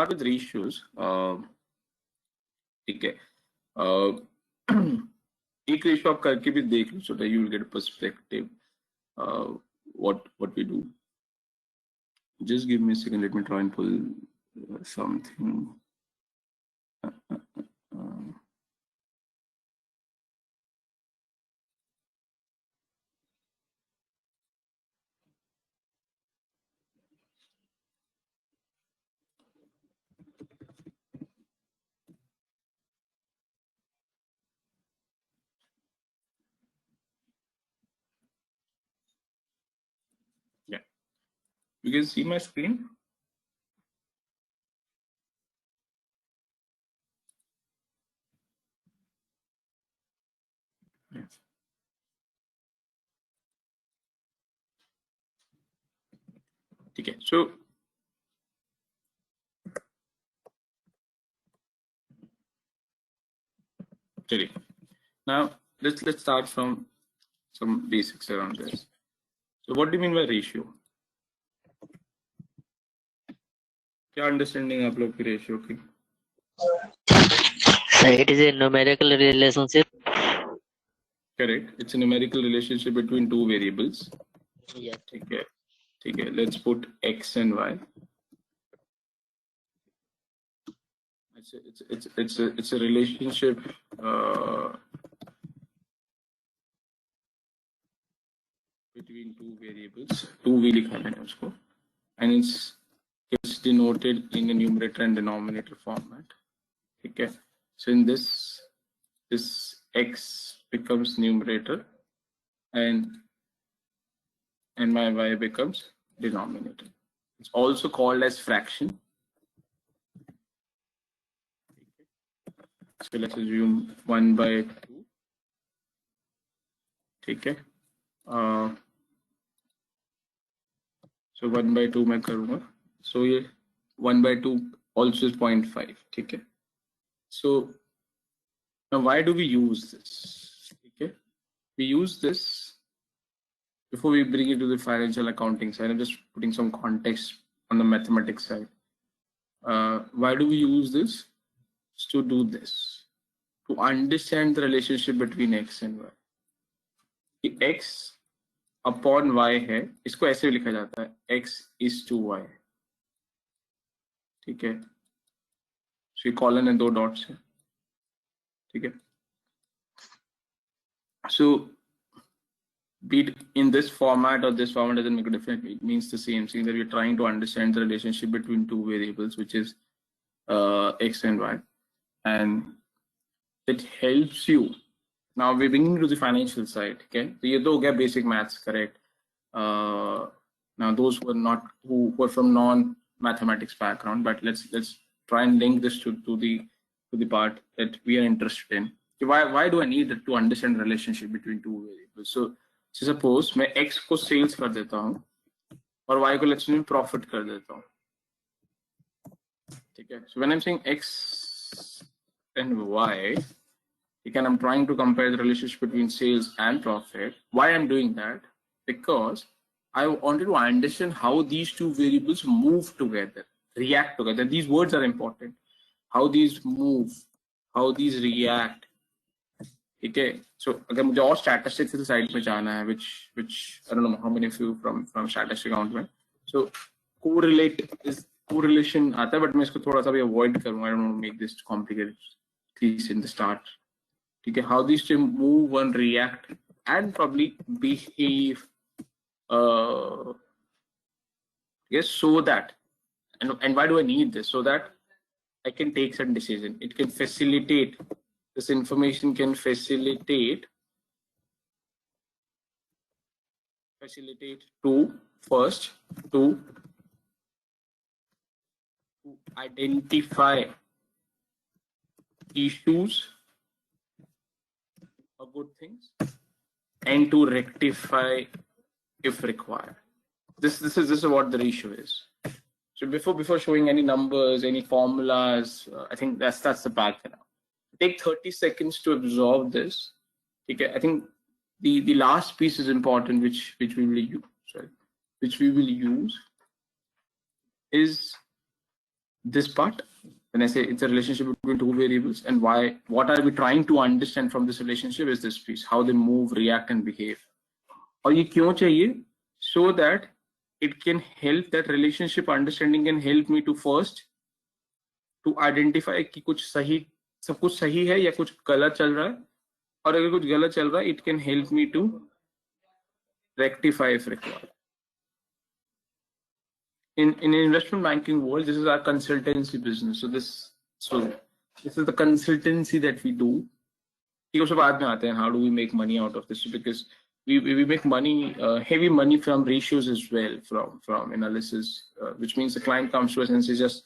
start with ratios. ठीक है, एक रेशियो आप करके भी देख लो, so that you will get a perspective what we do. Just give me a second, let me try and pull something. Yeah, you can see my screen. Yes. Okay, so now let's start from some basics around this. So what do you mean by ratio? क्या understanding आप लोग की ratio की? So it is a numerical relationship. Correct. It's a numerical relationship between two variables. Yeah. Okay. Let's put x and y. It's a relationship between two variables. Two भी लिखा है उसको, and it's denoted in a numerator and denominator format. Okay. So in this x becomes numerator, and my y becomes denominator. It's also called as fraction. So let's assume 1 by 2. Okay. So 1 by 2 मैं करूँगा. So ये 1 by 2 also is 0.5. Okay. So now why do we use this? Okay. We use this before we bring it to the financial accounting side. I'm just putting some context on the mathematics side. Why do we use this? To do this, to understand the relationship between x and y. कि x upon y है, इसको ऐसे लिखा जाता है, x is to y. ठीक है, so colon है, दो डॉट्स है. ठीक है, so be it in this format or this format doesn't make a difference. It means the same thing, that we're trying to understand the relationship between two variables, which is x and y, and it helps you. Now we're bringing to the financial side. Okay, so ये तो हो गया basic maths, correct? Now those who were from non-mathematics background, but let's try and link this to the part that we are interested in. Why do I need to understand the relationship between two variables? So suppose मैं x को sales कर देता हूँ और y को let's say profit कर देता हूँ. ठीक है, so when I'm saying x and y, again, I'm trying to compare the relationship between sales and profit. Why I'm doing that? Because I wanted to understand how these two variables move together, react together. These words are important. How these move, how these react. Okay. So again, मुझे और statistics की side पे जाना है, which I don't know how many of you from statistics account में. So correlation आता है, but मैं इसको थोड़ा सा भी avoid करूँगा. I don't want to make this complicated, at least in the start. Okay, how these two move and react and probably behave. Yes, so that, and why do I need this? So that I can take certain decision. It can facilitate, this information can facilitate to identify issues or good things, and to rectify if required. This is what the ratio is. So before showing any numbers, any formulas, I think that's the path now. Take 30 seconds to absorb this. Okay, I think the last piece is important, which we will use. Is this part, when I say it's a relationship between two variables, and what are we trying to understand from this relationship is this piece, how they move, react, and behave. और ये क्यों चाहिए? So that it can help, that relationship understanding can help me to first to identify कि कुछ सही, सब कुछ सही है या कुछ गलत चल रहा है, और अगर कुछ गलत चल रहा है, it can help me to rectify if required. In investment banking world, this is our consultancy business. So this is the consultancy that we do. How do we make money out of this? Because we make money, heavy money from ratios as well, from analysis, which means the client comes to us and says, just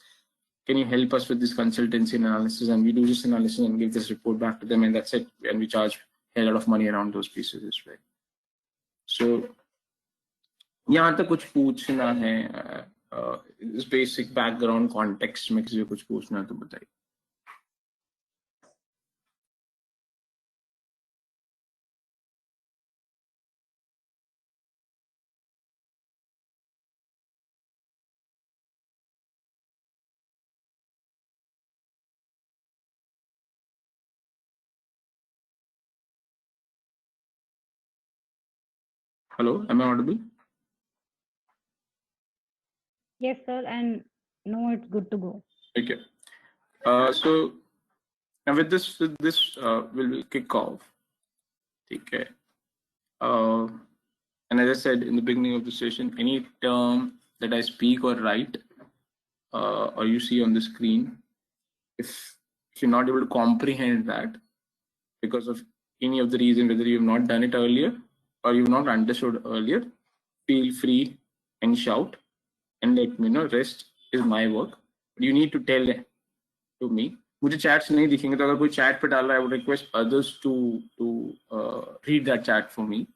can you help us with this consultancy analysis? And we do this analysis and give this report back to them, and that's it. And we charge a lot of money around those pieces as well. So यहाँ तक कुछ पूछना है, इस basic background context में किसी को कुछ पूछना तो बताइए. Hello, am I audible? Yes, sir, and no, it's good to go. Okay. So now with this, we'll kick off. Okay. And as I said in the beginning of the session, any term that I speak or write, or you see on the screen, if you're not able to comprehend that because of any of the reason, whether you have not done it earlier or you've not understood earlier, feel free and shout and let me know. Rest is my work. But you need to tell to me. मुझे chats नहीं दिखेंगे, तो अगर कोई chat पे डाल रहा है, I would request others to read that chat for me.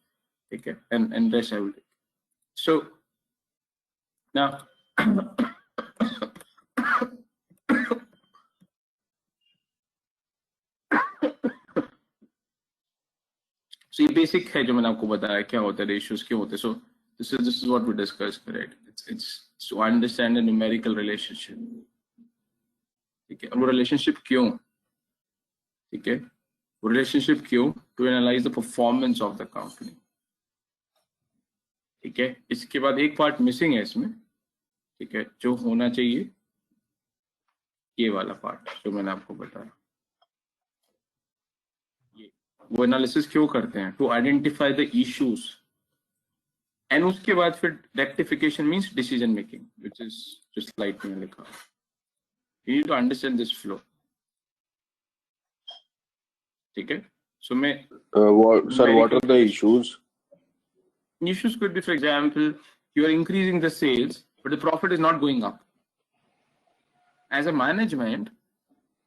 Okay, and rest I will take. So now so ये basic है जो मैंने आपको बताया क्या होता है, ratios क्यों होते हैं. So this is what we discussed, right? It's to understand a numerical relationship. ठीक है, और वो relationship क्यों? ठीक है, वो relationship क्यों? To analyze the performance of the company. ठीक है, इसके बाद एक part missing है इसमें. ठीक है, जो होना चाहिए ये वाला part जो मैंने आपको बताया. वो एनालिसिस क्यों करते हैं? To identify the issues, and उसके बाद फिर rectification means decision making, which is जो स्लाइड में लिखा. You need to understand this flow. ठीक है, सो मैं what are the issues? Issues could be, for example, you are increasing the sales but the profit is not going up. As a management,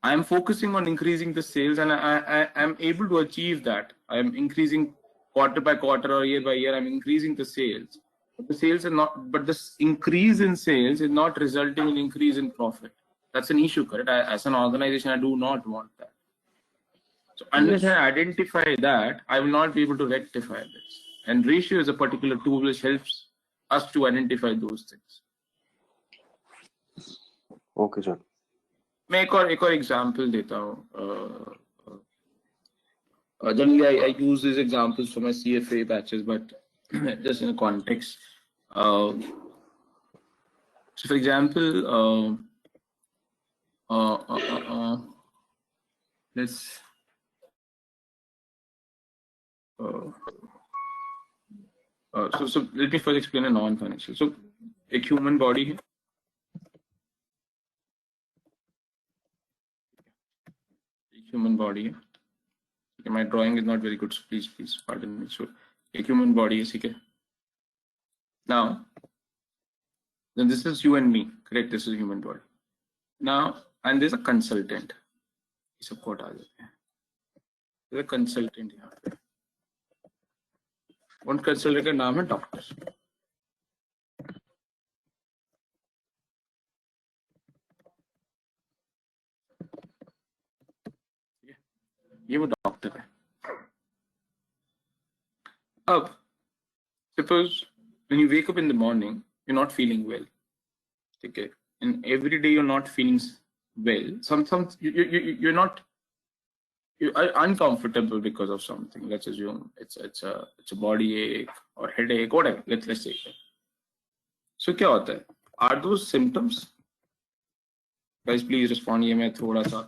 I am focusing on increasing the sales, and I am able to achieve that. I am increasing quarter by quarter or year by year. I'm increasing the sales. But the sales are not. But this increase in sales is not resulting in increase in profit. That's an issue, correct? As an organization, I do not want that. So unless I identify that, I will not be able to rectify this. And ratio is a particular tool which helps us to identify those things. Okay, sir. मैं एक और example देता हूँ. Generally, I use these examples for my CFA batches, but just in a context. So, for example, let's. So let me first explain a non-financial. So, a human body है. Human body. Okay, my drawing is not very good, so please pardon me. So, a human body is okay. Now, then this is you and me, correct? This is a human body. Now, and there's a consultant. There's a consultant here. One consultant का नाम है doctor. ये वो doctor है. अब suppose when you wake up in the morning, you're not feeling well. ठीक है, and every day you're not feeling well, you're not, you are uncomfortable because of something. Let's assume it's a body ache or headache, whatever. Let's say. So क्या होता है? Are those symptoms? Guys, please respond. ये मैं थोड़ा सा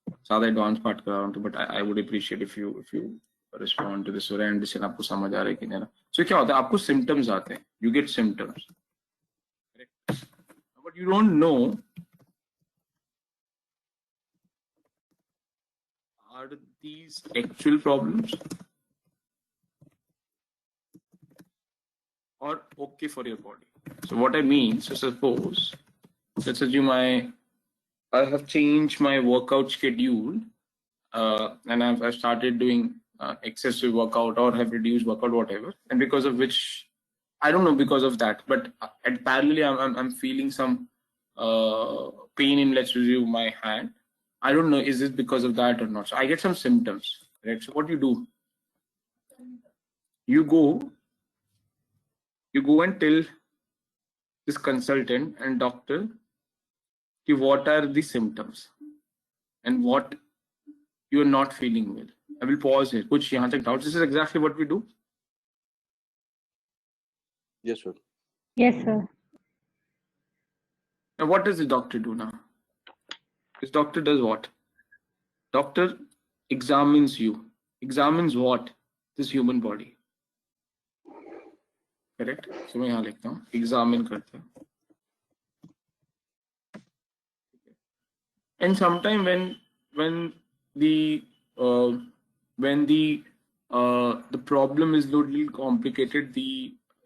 ज़्यादा advance part कर रहा हूँ, but I would appreciate if you respond to this so and understand आपको समझ आ रहा है कि नहीं ना. So क्या होता है? आपको symptoms आते हैं. You get symptoms. Correct. But you don't know, are these actual problems or okay for your body? So what I mean, so suppose, let's assume I have changed my workout schedule and I've started doing excessive workout or have reduced workout, whatever, and because of which, I don't know because of that, but at parallelly I'm feeling some pain in, let's assume, my hand. I don't know, is it because of that or not? So I get some symptoms, right? So what do? You go and tell this consultant and doctor what are the symptoms and what you are not feeling well. I will pause here. Kuch yahan tak doubts? This is exactly what we do. Yes, sir. Yes, sir. Now, what does the doctor do now? This doctor does what? Doctor examines you. Examines what? This human body. Correct? So मैं यहाँ लिखता हूँ. Examine करता है. And sometime when the problem is a little complicated,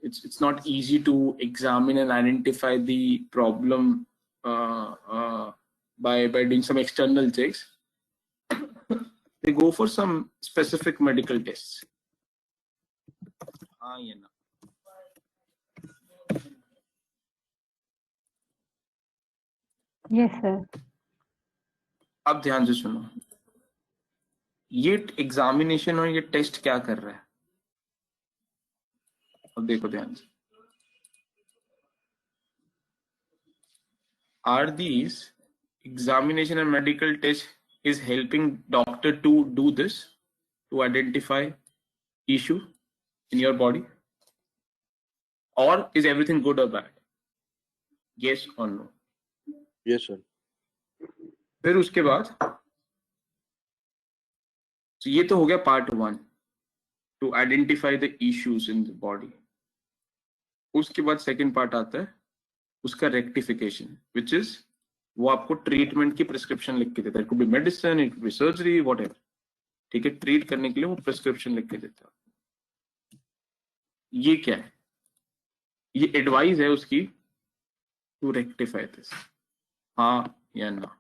it's not easy to examine and identify the problem by doing some external checks. They go for some specific medical tests. Yes, sir. अब ध्यान से सुनो, ये examination और ये test क्या कर रहा है? अब देखो ध्यान से. Are these examination and medical tests is helping doctor to do this, to identify issue in your body, or is everything good or bad? Yes or no? Yes, sir. फिर उसके बाद, so ये तो हो गया part 1, to identify the issues in the body. उसके बाद second part आता है उसका rectification, which is वो आपको treatment की prescription लिख के देता है. It could be medicine, it could be surgery, whatever. ठीक है, treat करने के लिए वो prescription लिख के देता है. ये क्या है? ये advice है उसकी to rectify this. हाँ या ना?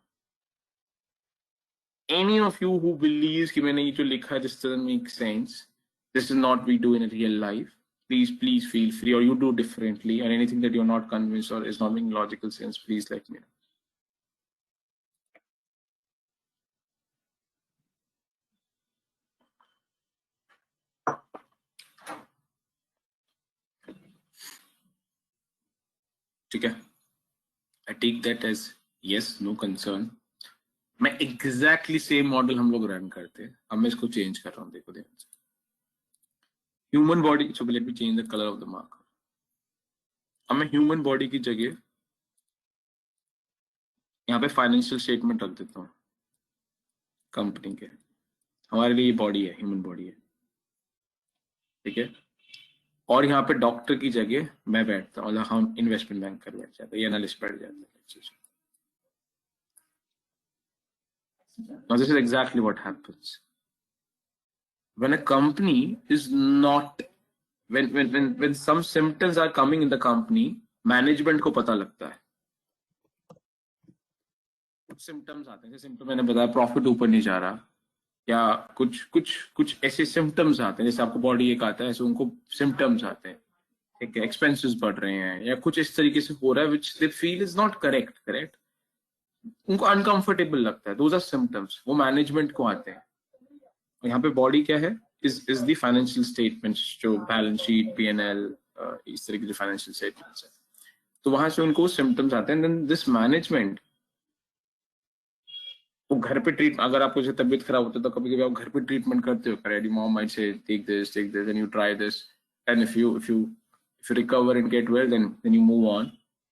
Any of you who believes कि मैंने ये जो लिखा है, this doesn't make sense, this is not we do in real life, please feel free, or you do differently, and anything that you're not convinced or is not making logical sense, please let me know. ठीक है, I take that as yes, no concern. मैं exactly same model हम लोग run करते हैं. अब मैं इसको चेंज कर रहा हूँ, देखो ध्यान से. Human body, so let me change the color of the marker. अब मैं ह्यूमन बॉडी की जगह यहाँ पे फाइनेंशियल स्टेटमेंट रख देता हूँ कंपनी के. हमारे लिए ये बॉडी है, ह्यूमन बॉडी है, ठीक है. और यहाँ पे डॉक्टर की जगह मैं बैठता हूँ, हम इन्वेस्टमेंट बैंकर बैठ जाते हैं, एनालिस्ट बैठ जाते हैं. Now this is exactly what happens when a company is not, when some symptoms are coming in the company, management को पता लगता है. कुछ symptoms आते हैं, जैसे symptom मैंने बताया, प्रॉफिट ऊपर नहीं जा रहा, या कुछ ऐसे symptoms आते हैं, जैसे आपको बॉडी एक आता है, ऐसे उनको symptoms आते हैं, ठीक है, एक्सपेंसेस बढ़ रहे हैं या कुछ इस तरीके से हो रहा है, which they feel is not correct, उनको अनकंफर्टेबल लगता है. दोज आर सिम्टम्स, वो मैनेजमेंट को आते हैं. यहाँ पे बॉडी क्या है, इज द फाइनेंशियल स्टेटमेंट्स, जो बैलेंस शीट, P&L, इस तरह के जो फाइनेंशियल स्टेटमेंट्स है. तो वहां से उनको सिम्टम्स आते हैं। देन दिस मैनेजमेंट, वो घर पे ट्रीट, अगर आपको जैसे तबीयत खराब होता है तो कभी कभी आप घर पे ट्रीटमेंट करते हो, correct? Mom might say take this and you try this, and if you recover and get well, then you move on.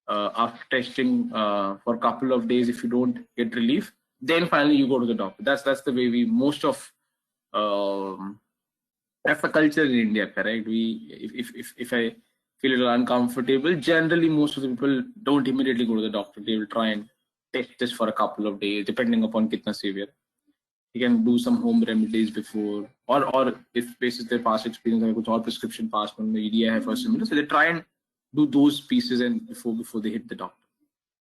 After testing for a couple of days, if you don't get relief, then finally you go to the doctor. That's the way we, most of that's the culture in India, correct? We, if I feel a little uncomfortable, generally most of the people don't immediately go to the doctor. They will try and test this for a couple of days, depending upon kitna severe. You can do some home remedies before, or if basis their past experience, अगर कुछ और prescription pass में idea है for similar, so they try and do those pieces and before they hit the doctor.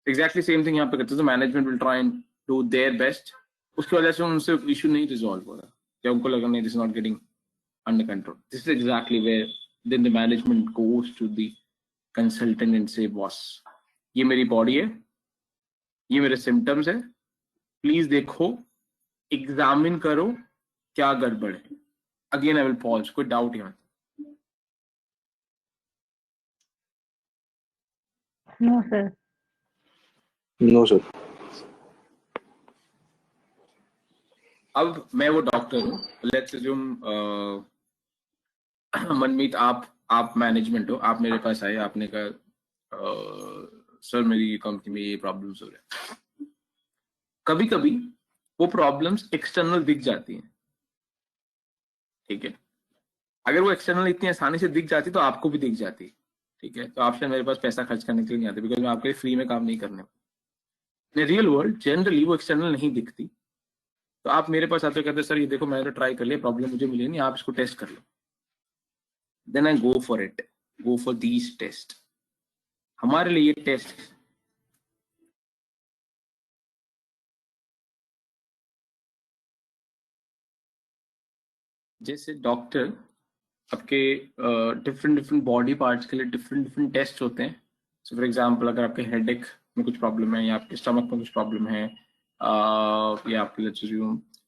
Exactly same thing यहाँ पे करते हैं. So management will try and do their best. उसकी वजह से उनसे issue नहीं resolve हो रहा, क्या उनको लगा नहीं, this is not getting under control. This is exactly where then the management goes to the consultant and say, boss, ये मेरी body है, ये मेरे symptoms है, please देखो, एग्जामिन करो क्या गड़बड़ है. अगेन आई विल पॉज, कोई डाउट यहाँ? No, sir. No, sir. अब मैं वो डॉक्टर हूँ, लेट्स अज्यूम मनमीत आप मैनेजमेंट हो, आप मेरे पास आए, आपने कहा सर मेरी कंपनी में ये प्रॉब्लम्स हो रहे हैं. कभी कभी वो प्रॉब्लम्स एक्सटर्नल दिख जाती हैं, ठीक है? अगर वो एक्सटर्नल इतनी आसानी से दिख जाती तो आपको भी दिख जाती, ठीक है? तो आप शायद मेरे पास पैसा खर्च करने के लिए नहीं आते, बिकॉज मैं आपके लिए फ्री में काम नहीं करने. इन रियल वर्ल्ड जनरली वो एक्सटर्नल नहीं दिखती, तो आप मेरे पास आते हो, कहते सर ये देखो मैंने तो ट्राई कर लिया, प्रॉब्लम मुझे मिली नहीं, आप इसको टेस्ट कर लो. Then I go for it, go for these test. हमारे लिए ये टेस्ट जैसे डॉक्टर आपके डिफरेंट बॉडी पार्ट्स के लिए डिफरेंट टेस्ट होते हैं. सो फॉर एग्जांपल, अगर आपके हेडेक में कुछ प्रॉब्लम है, या आपके स्टमक में कुछ प्रॉब्लम है, या आपके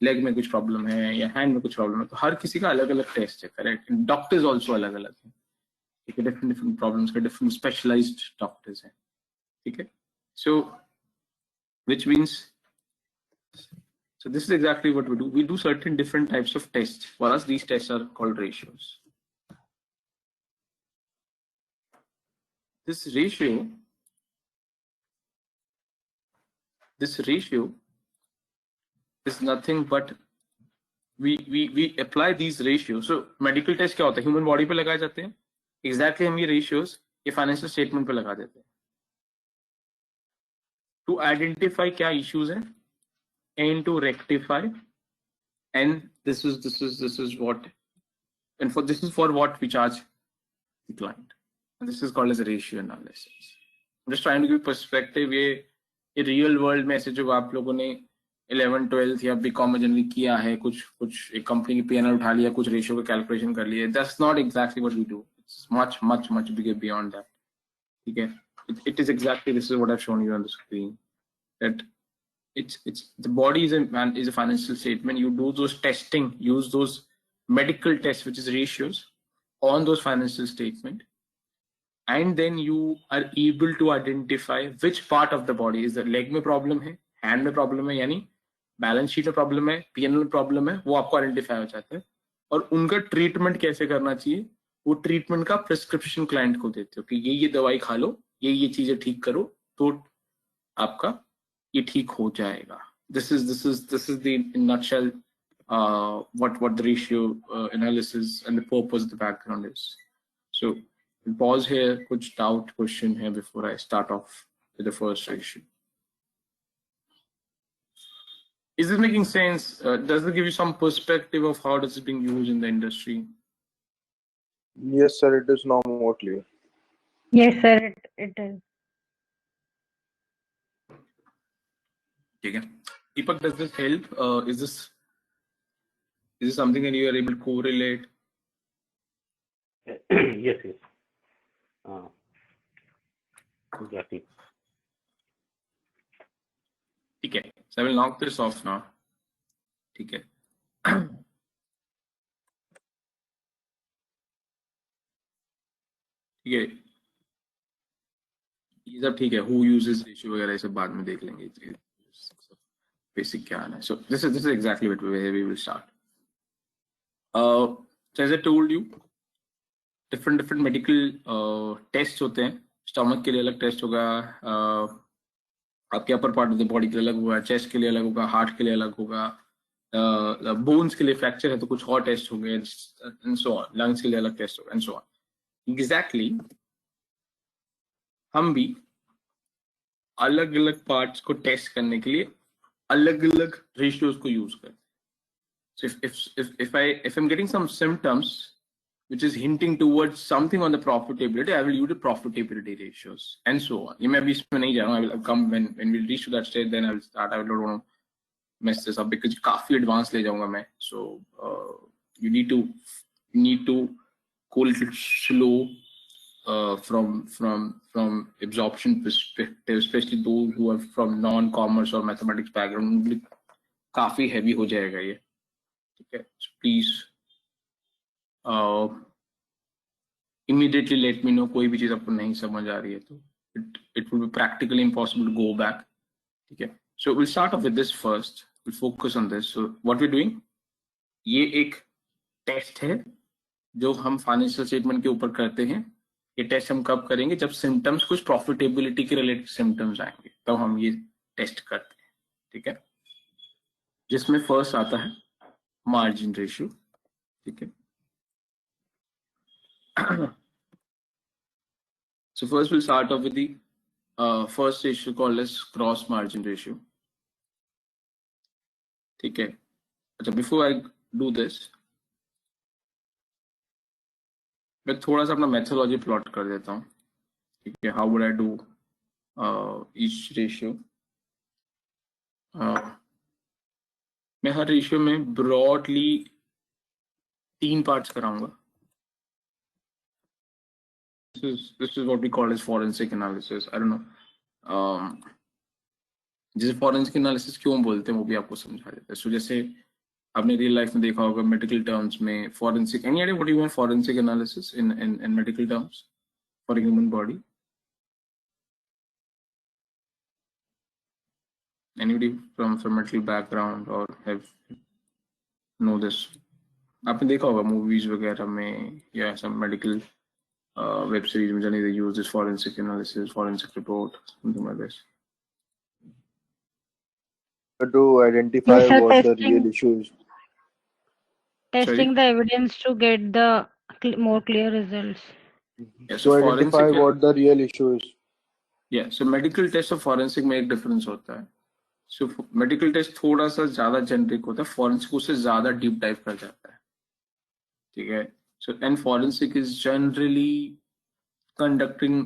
लेग में कुछ प्रॉब्लम है, या हैंड में कुछ प्रॉब्लम है, तो हर किसी का अलग अलग टेस्ट है, करेक्ट? डॉक्टर्स ऑल्सो अलग अलग है, ठीक है? डिफरेंट प्रॉब्लम्स का डिफरेंट स्पेशलाइज्ड डॉक्टर्स हैं, ठीक है? सो which means, so this is exactly what we do. We do certain different types of tests. For us, these tests are called ratios. This ratio is nothing but we apply these ratios. So medical test क्या होता है? Human body पे लगाए जाते हैं. Exactly हम ये ratios ये financial statement पे लगा देते हैं to identify क्या issues हैं and to rectify. And this is what, and for this is for what we charge the client. And this is called as a ratio analysis. I'm just trying to give perspective. ये real world में ऐसे जो आप लोगों ने 11th 12th या BCom में generally किया है, कुछ एक कंपनी की पीएनएल उठा लिया, कुछ रेशियो का कैलकुलेशन कर लिया, that's not exactly what we do. It's much bigger beyond that, ठीक है? It is exactly, this is what I've shown you on the screen, that it's the body is a financial statement. You do those testing, use those medical tests, which is ratios, on those financial statement, and then you are able to identify which part of the body is the leg में problem है, hand में problem है, यानी balance sheet में problem है, PNL में problem है, वो आपको आइडेंटिफाई हो जाता है. और उनका ट्रीटमेंट कैसे करना चाहिए, वो ट्रीटमेंट का प्रिस्क्रिप्शन क्लाइंट को देते हो कि ये दवाई खा लो, ये चीजें ठीक करो, तो आपका ये ठीक हो जाएगा. This is the in nutshell what the ratio analysis and the purpose of the background is. So we'll pause here. Kuch doubt question here before I start off with the first ratio. Is this making sense? Does it give you some perspective of how this is being used in the industry? Yes, sir. It is now more clear. Yes, sir, it is. Okay. Deepak, does this help? Is this something that you are able to correlate? Yes. Exactly. Okay. So I will knock this off now. Okay. ये सब ठीक है, who uses ratio वगैरह ये सब बाद में देख लेंगे, बेसिक क्या है. So this is exactly what we will start. So as I told you, different medical tests होते हैं. स्टमक के लिए अलग टेस्ट होगा, आपके upper part of the body के लिए अलग होगा, चेस्ट के लिए अलग होगा, हार्ट के लिए अलग होगा, बोन्स के लिए फ्रैक्चर है तो कुछ और टेस्ट होंगे, एंड सो ऑन. लंग्स के लिए अलग टेस्ट होगा, एंड सो ऑन. एग्जैक्टली हम भी अलग अलग पार्ट्स को टेस्ट करने के लिए अलग अलग रेशियोज को यूज करते हैं. So if I'm getting some symptoms which is hinting towards something on the profitability, I will use the profitability ratios and so on. ये मैं अभी इसमें नहीं जा रहा हूँ. I will come when we reach to that stage, then I will start. I don't want to mess this up because काफी advanced ले जाऊँगा मैं. So you need to go a little slow from absorption perspective, especially those who are from non-commerce or mathematics background. काफी heavy हो जाएगा ये. Okay, so please immediately let me know कोई भी चीज आपको नहीं समझ आ रही है तो it will be practically impossible to go back. Okay, so we'll start off with this first. We'll focus on this. So what we're doing, ये एक टेस्ट है जो हम फाइनेंशियल स्टेटमेंट के ऊपर करते हैं. ये टेस्ट हम कब करेंगे, जब सिम्टम्स कुछ प्रॉफिटेबिलिटी के रिलेटेड सिम्टम्स आएंगे तब हम ये टेस्ट करते हैं. ठीक है, जिसमें फर्स्ट आता है margin ratio. ठीक है. So first we'll start off with the first ratio called as gross margin ratio. ठीक है. अच्छा, before I do this, मैं थोड़ा सा अपना मेथोलॉजी प्लॉट कर देता हूँ. ठीक है, how would I do each ratio. मैं हर रेशियो में ब्रॉडली 3 पार्ट्स कराऊंगा. This is what we call as forensic analysis. I don't know. जिसे forensic analysis क्यों बोलते हैं वो भी आपको समझा देता है. So जैसे आपने रियल लाइफ में देखा होगा मेडिकल टर्म्स में forensic. Any idea what you mean forensic analysis in medical terms for a human body? Anybody from medical background or have know this? आपने देखा होगा मूवीज वगैरह में या सब मेडिकल वेब सीरीज में जाने they use this forensic analysis, forensic report, something like this. To identify Yes, sir, what the testing. real issue is. Testing the evidence to get the more clear results. Yeah, To identify forensic, what the real issue is. yeah, so medical test और forensic में एक difference होता है. So medical test थोड़ा सा ज्यादा generic होता है, forensic उससे ज्यादा डीप डाइव कर जाता है. ठीक है. So and forensic is generally conducted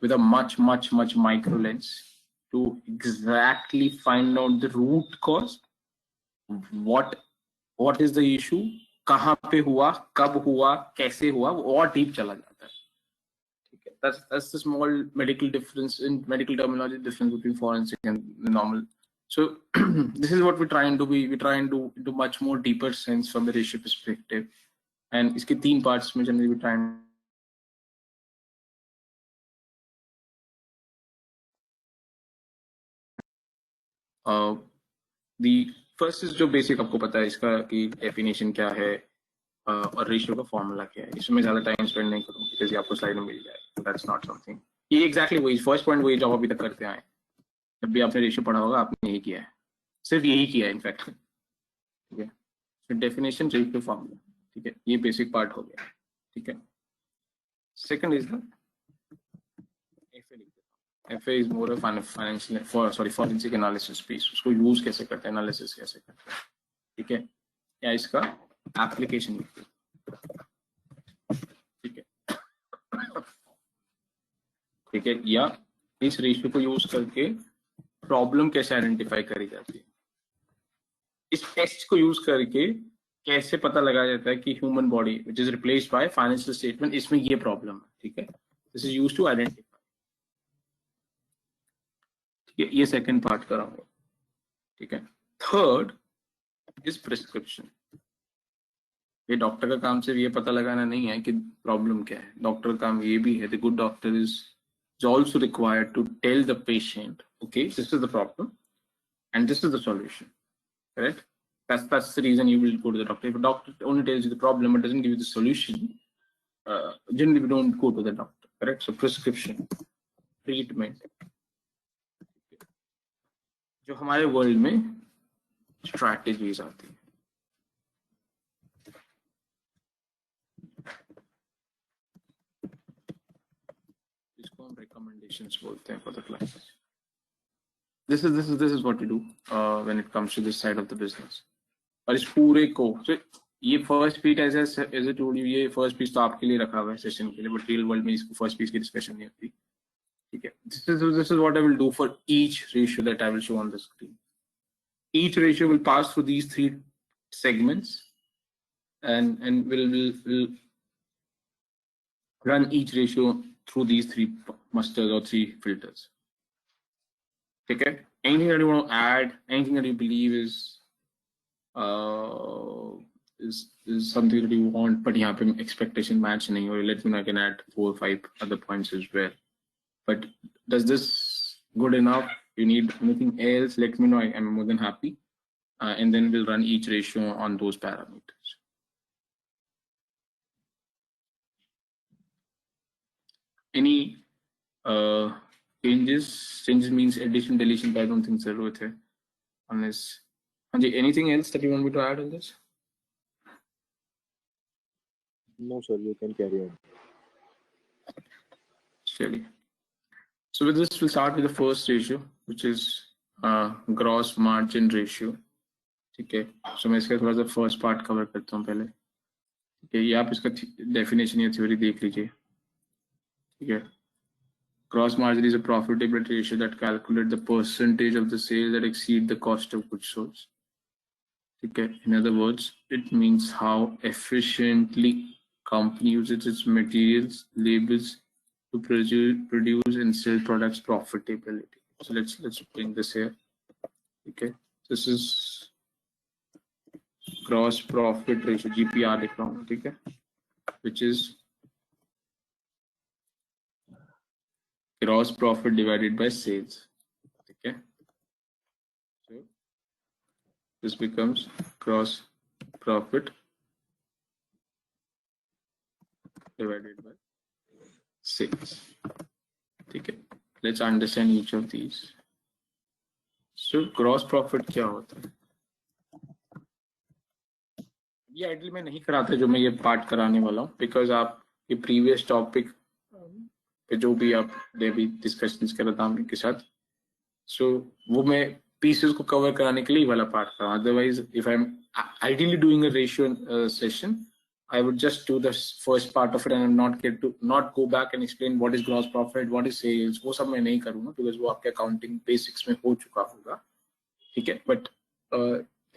with a much micro lens to exactly find out the root cause. What is the issue, कहाँ पे हुआ, कब हुआ, कैसे हुआ, वो और डीप चला जाता है. ठीक है. That's the small medical difference in medical terminology difference between forensic and the normal. So this is what we try and do. We try and do much more deeper sense from the ratio perspective. And इसके 3 parts में generally we try and the first is जो basic आपको पता है इसका कि definition क्या है और रेशियो का फॉर्मूला क्या है. इसमें ज्यादा टाइम स्पेंड नहीं करूँगा because ये आपको स्लाइड में मिल जाए. That's not something. ये exactly वही फर्स्ट पॉइंट वही जॉब अभी तक करते आए. जब भी आपने रेशियो पढ़ा होगा आपने यही किया है, सिर्फ यही किया है इनफैक्ट. ठीक है. So definition, ratio, formula. ठीक है, ये बेसिक पार्ट हो गया. ठीक है. Second is the FA is more of financial forensic analysis piece. उसको यूज कैसे करते हैं, एनालिसिस कैसे करते हैं. ठीक है, या इसका एप्लीकेशन. ठीक है. ठीक है, या इस रेशियो को यूज करके प्रॉब्लम कैसे आइडेंटिफाई करी जाती है. इस टेस्ट को यूज करके कैसे पता लगाया जाता है कि human body which is replaced by financial statement, इसमें ये प्रॉब्लम है. ठीक है, this is used to identify. ठीक है, ये सेकंड पार्ट कराऊंगा. ठीक है. Third is prescription. ये डॉक्टर का काम सिर्फ ये पता लगाना नहीं है कि प्रॉब्लम क्या है, डॉक्टर का काम ये भी है, the good doctor is also required to tell the patient, okay, this is the problem and this is the solution, correct? That's the reason you will go to the doctor. If a doctor only tells you the problem but doesn't give you the solution, generally we don't go to the doctor, correct? So prescription, treatment, जो हमारे world में strategies आती है, इसको हम recommendations बोलते हैं for the client. This is what you do when it comes to this side of the business. और इस पूरे को, so ये first piece as I told you, ये फर्स्ट पीस तो आपके लिए रखा हुआ है सेशन के लिए, बट रियल वर्ल्ड में इसको फर्स्ट पीस की डिस्कशन नहीं होती, ठीक है? This is what I will do for each ratio that I will show on the screen. Each ratio will pass through these three segments, and will run each ratio through these three musters or three filters. Okay, anything that you want to add, anything that you believe is something that you want, but यहाँ पे expectation match नहीं हो, let me know, I can add 4 or 5 other points as well. But does this good enough? You need anything else? Let me know. I am more than happy, and then we'll run each ratio on those parameters. Any changes? Changes means addition, deletion, but I don't think जरूरत है unless. Anji, anything else that you want me to add on this? No, sir, you can carry on. Surely. So with this, we'll start with the first ratio, which is gross margin ratio. ठीक है, so मैं इसका थोड़ा सा first part cover करता हूँ पहले, ठीक है? ये आप इसका definition या theory देख लीजिए, ठीक है? Gross margin is a profitability ratio that calculates the percentage of the sales that exceed the cost of goods sold. Okay. In other words, it means how efficiently company uses its materials, labels to produce and sell products profitability. So let's bring this here. Okay, this is gross profit ratio, GPR लिख रहा हूँ, ठीक है? Which is gross profit divided by sales. Okay, so this becomes gross profit divided by sales. Okay, let's understand each of these. So gross profit क्या होता है? ये ideal में नहीं कराते जो मैं ये पार्ट कराने वाला हूँ, बिकॉज आप ये प्रीवियस टॉपिक पे जो भी आप भी डिस्कशंस कर रहा था उनके साथ, सो वो मैं पीसेस को कवर कराने के लिए वाला पार्ट कर रहा हूँ. Otherwise if I am ideally doing a ratio session, I would just do the first part of it and not go back and explain what is gross profit, what is sales. वो सब मैं नहीं करूँगा because वो आपके accounting basics में हो चुका होगा, ठीक है? But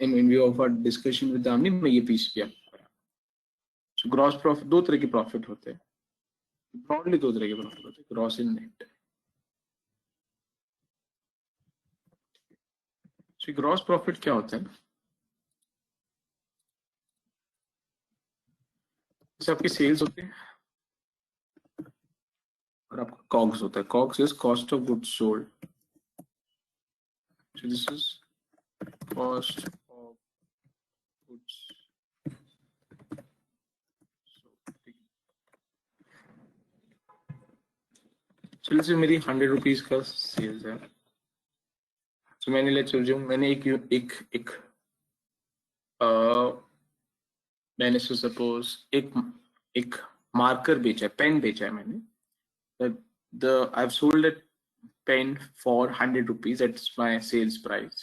in view of our discussion with Damni, मैं ये piece भी आपको करा. So gross profit, दो तरह के profit होते हैं. Broadly दो तरह के profit होते हैं, gross and net. So gross profit क्या होता है? जैसे आपकी सेल्स होते हैं और आपका कॉग्स होता है. COGS is cost of goods sold. So this is cost of goods. So let's say मेरी 100 रुपीज का सेल्स है. सो मैंने लेट्स अज्यूम मैंने एक मैंने सपोज एक मार्कर बेचा है, पेन बेचा है मैंने. I have sold it pen for 100 rupees, that's my sales price.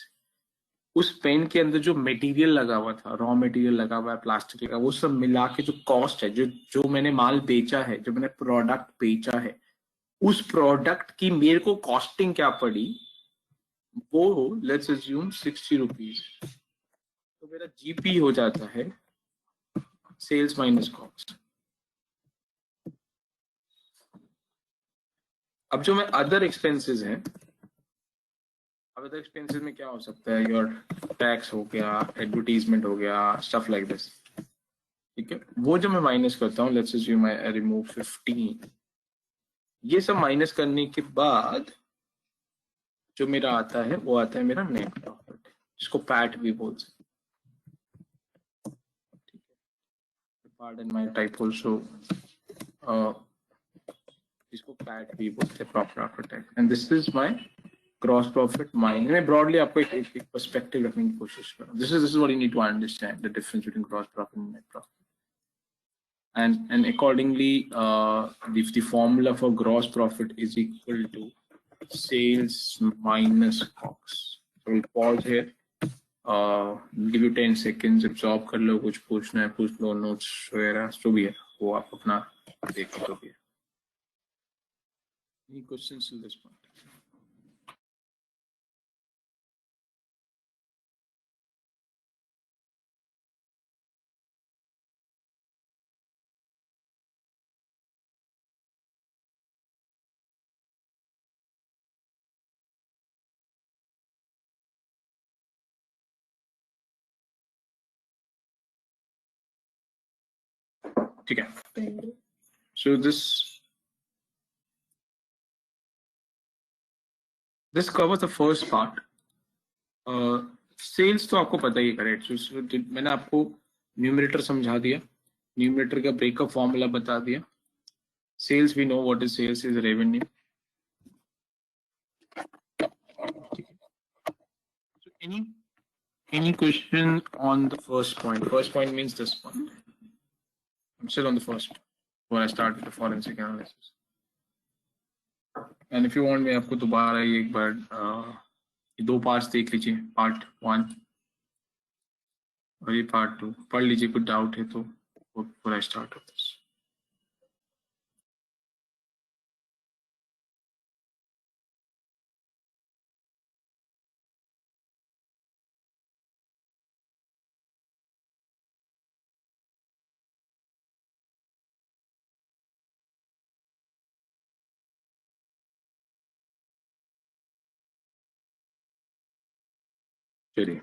उस पेन के अंदर जो मटेरियल लगा हुआ था, रॉ मटेरियल लगा हुआ है, प्लास्टिक लगा, वो सब मिला के जो कॉस्ट है, जो मैंने माल बेचा है, जो मैंने प्रोडक्ट बेचा है, उस प्रोडक्ट की मेरे को कॉस्टिंग क्या पड़ी, वो लेट्स अज्यूम 60 रुपीज. तो मेरा जीपी हो जाता है सेल्स माइनस कॉस्ट. अब जो मैं अदर एक्सपेंसेस हैं, अब अदर एक्सपेंसेस में क्या हो सकता है? योर टैक्स हो गया, एडवर्टीजमेंट हो गया, स्टफ लाइक दिस. ठीक है, वो जो मैं माइनस करता हूँ, लेट्स अज्यूम आई रिमूव 15, ये सब माइनस करने के बाद जो मेरा आता है वो आता है मेरा नेट प्रॉफिट, जिसको पैट भी बोल सकते हैं। पार्डन माय टाइप आल्सो, इसको पैट भी बोलते हैं, profit after tax, and this is my gross profit minus. मैं ब्रॉडली आपको एक पर्सपेक्टिव रखने की कोशिश कर रहा हूँ। This is what you need to understand, the difference between gross profit and net profit. And accordingly, the formula for gross profit is equal to sales minus COGS. So we'll pause here. Give you 10 seconds. Absorb कर लो, कुछ पूछना है पूछ लो, notes वगैरह जो भी है वो आप अपना देख लो भी. Any questions till this point? ठीक है. So this covers the first part. Sales तो आपको पता ही है, करेक्ट. मैंने आपको न्यूमरेटर समझा दिया, न्यूमरेटर का ब्रेकअप फॉर्मूला बता दिया. Sales we know what is sales, is revenue. Any question on the first point? First point means this point. I'm still on the first when I start with the forensic analysis. And if you want, मैं आपको दोबारा ये एक बार ये दो parts देख लीजिए, part 1 और ये पार्ट 2 पढ़ लीजिए. कुछ डाउट है तो before I start with this. चलिए.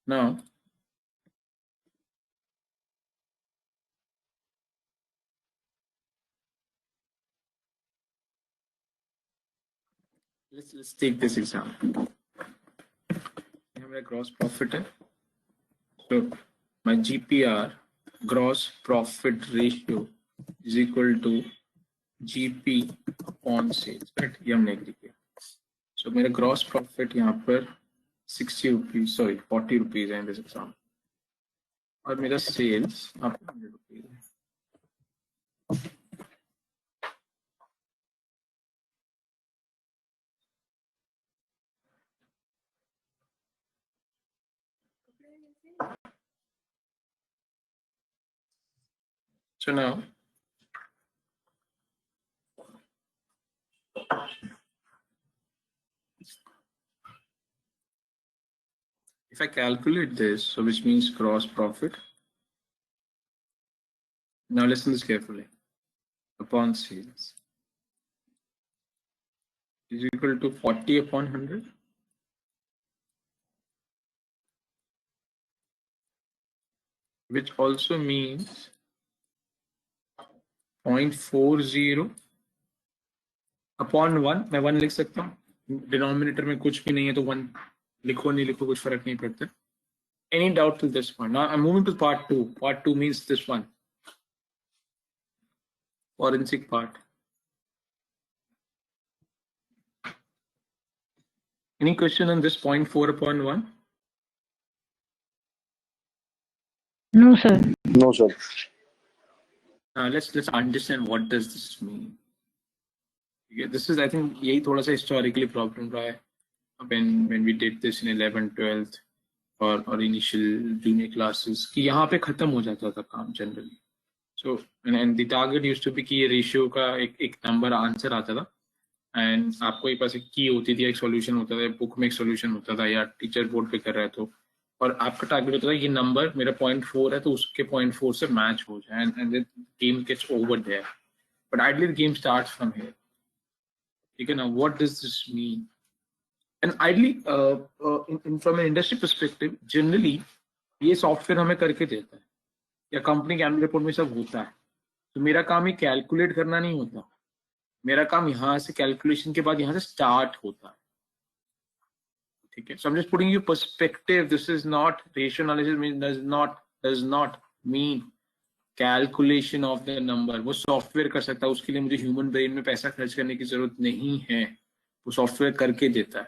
Now let's take this example. हमारा gross profit है. So my GPR, gross profit ratio, is equal to GP upon sales. Right? ये हमने एग्री किया. So मेरा gross profit यहाँ पर 60 rupees, sorry 40 rupees है in this example. और मेरा sales आपको 100 rupees है. So now if I calculate this, so which means gross profit. Now listen this carefully. Upon sales is equal to 40 upon 100. Which also means 0.40 upon 1. मैं 1 लिख सकता हूँ. Denominator में कुछ भी नहीं है तो 1 लिखो नहीं लिखो कुछ फर्क नहीं पड़ता. Any doubt till this point? Now I'm moving to part 2. Part 2 means this one. Forensic part. Any question on this 0.4 upon 1? No, sir. No, sir. Let's understand what does this mean. Yeah, this is, I think, यही थोड़ा सा historically problem रहा है. When we did this in 11th, 12th or initial junior classes, कि यहाँ पे खत्म हो जाता था काम generally. So and the target used to be कि ये ratio का एक number answer आता था. And आपको एक पास एक की होती थी, एक solution होता था, बुक में एक solution होता था या टीचर बोर्ड पे कर रहा है तो, और आपका टारगेट होता था ये नंबर मेरा 0.4 है तो उसके 0.4 से मैच हो जाए, and then game gets over there. But ideally the game starts from here. ठीक है ना? What does this mean? And ideally, from an industry perspective, generally ये सॉफ्टवेयर हमें करके देता है, या कंपनी के एनुअल रिपोर्ट में सब होता है। तो मेरा काम ये कैलकुलेट करना नहीं होता, मेरा काम यहाँ से कैलकुलेशन के बाद यहाँ से स्टार्ट होता है, ठीक है। So I'm just putting you perspective. This is not ratio analysis, means does not mean calculation of the number. वो सॉफ्टवेयर कर सकता है, उसके लिए मुझे ह्यूमन ब्रेन में पैसा खर्च करने की जरूरत नहीं है, वो सॉफ्टवेयर करके देता है।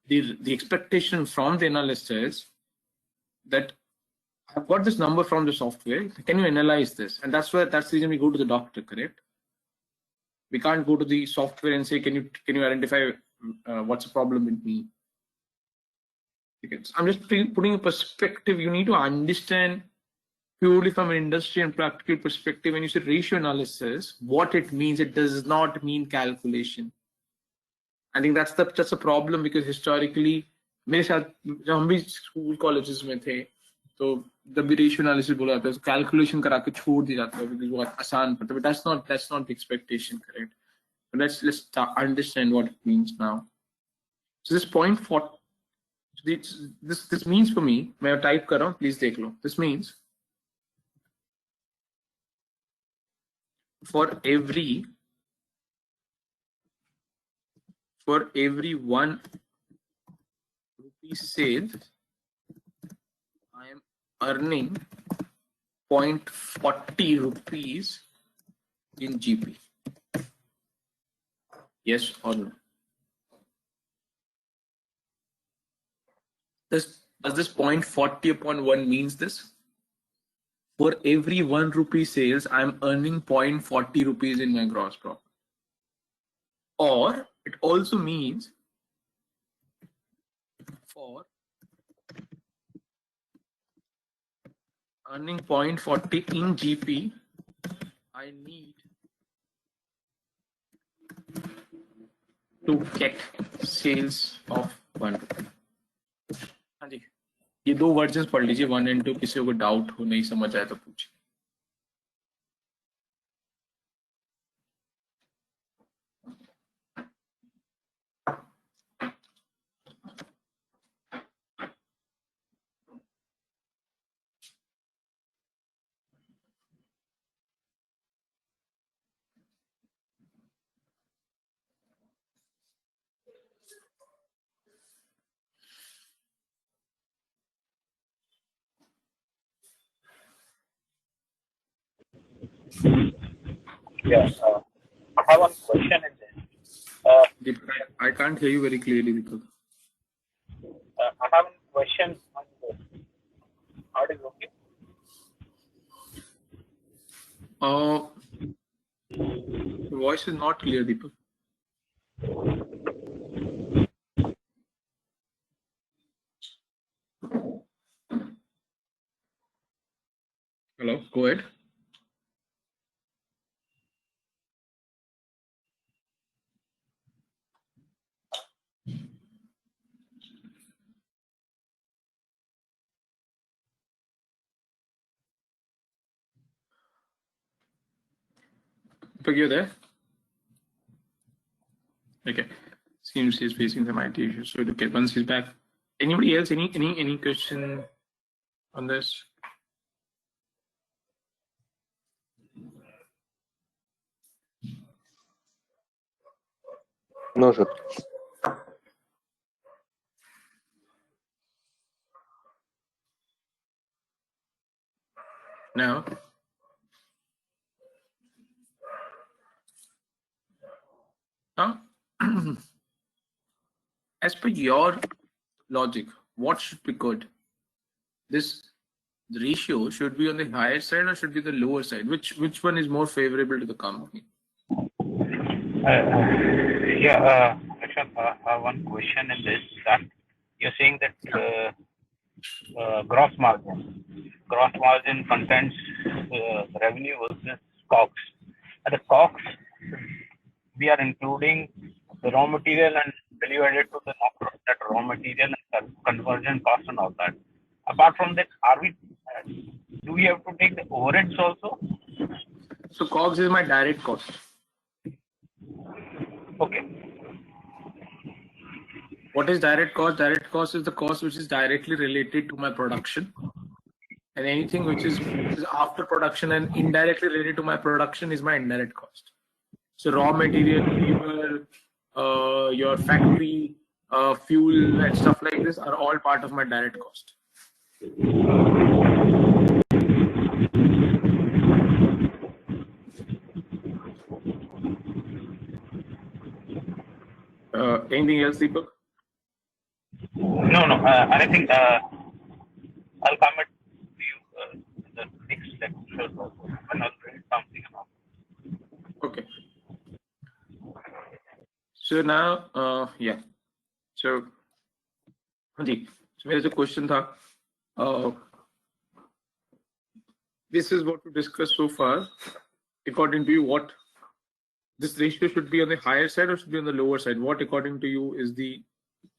The expectation from the analyst is that I've got this number from the software, can you analyze this? And that's the reason we go to the doctor, correct? We can't go to the software and say, can you identify what's the problem with me? Okay. So I'm just putting a perspective. You need to understand purely from an industry and practical perspective, when you say ratio analysis, what it means. It does not mean calculation. I think that's a problem, because historically, मेरे साथ जब हम भी school colleges में थे, तो जब भी रेशियो एनालिसिस बोला जाता है, कैलकुलेशन करा के छोड़ दिया जाता है, because वो आसान पड़ता है. But that's not the expectation, correct? But let's understand what it means now. So this point for this means for me, मैं टाइप कर रहा हूँ, प्लीज देख लो. This means for every 1 rupee sale, I am earning 0.40 rupees in GP. Yes or no? Does this 0.40 upon 1 means this? For every 1 rupee sales, I'm earning 0.40 rupees in my gross profit. Or it also means for earning 0.40 in GP, I need to get sales of 1 rupee. हाँ जी, ये दो versions पढ़ लीजिए, 1 and 2. किसी को doubt हो, नहीं समझ आए तो पूछिए. Yeah, I have one question in this. I can't hear you very clearly, Deepak. I have one question on this. How is okay? The voice is not clear, Deepak. Hello, go ahead. Deepak, you there? Okay. Seems he's facing some IT issues. So okay, once he's back. Anybody else? Any question on this? No, sir. No. Huh? As per your logic, what should be good? The ratio should be on the higher side or should be the lower side? Which one is more favorable to the company? Actually, I have one question in this. That you're saying that gross margin contains revenue versus COGS. And the COGS, we are including the raw material and value added to the that raw material and conversion cost and all that. Apart from that, do we have to take the overheads also? So COGS is my direct cost. Okay. What is direct cost? Direct cost is the cost which is directly related to my production. and anything which is after production and indirectly related to my production is my indirect cost. So raw material, labor, your factory, fuel, and stuff like this are all part of my direct cost. Anything else, Deepak? No. I think I'll comment to you in the next lecture when I'll bring something about. Okay. So now, yeah. So, ji, so मेरा जो question था, this is what we discussed so far. According to you, what this ratio should be on the higher side or should be on the lower side? What, according to you,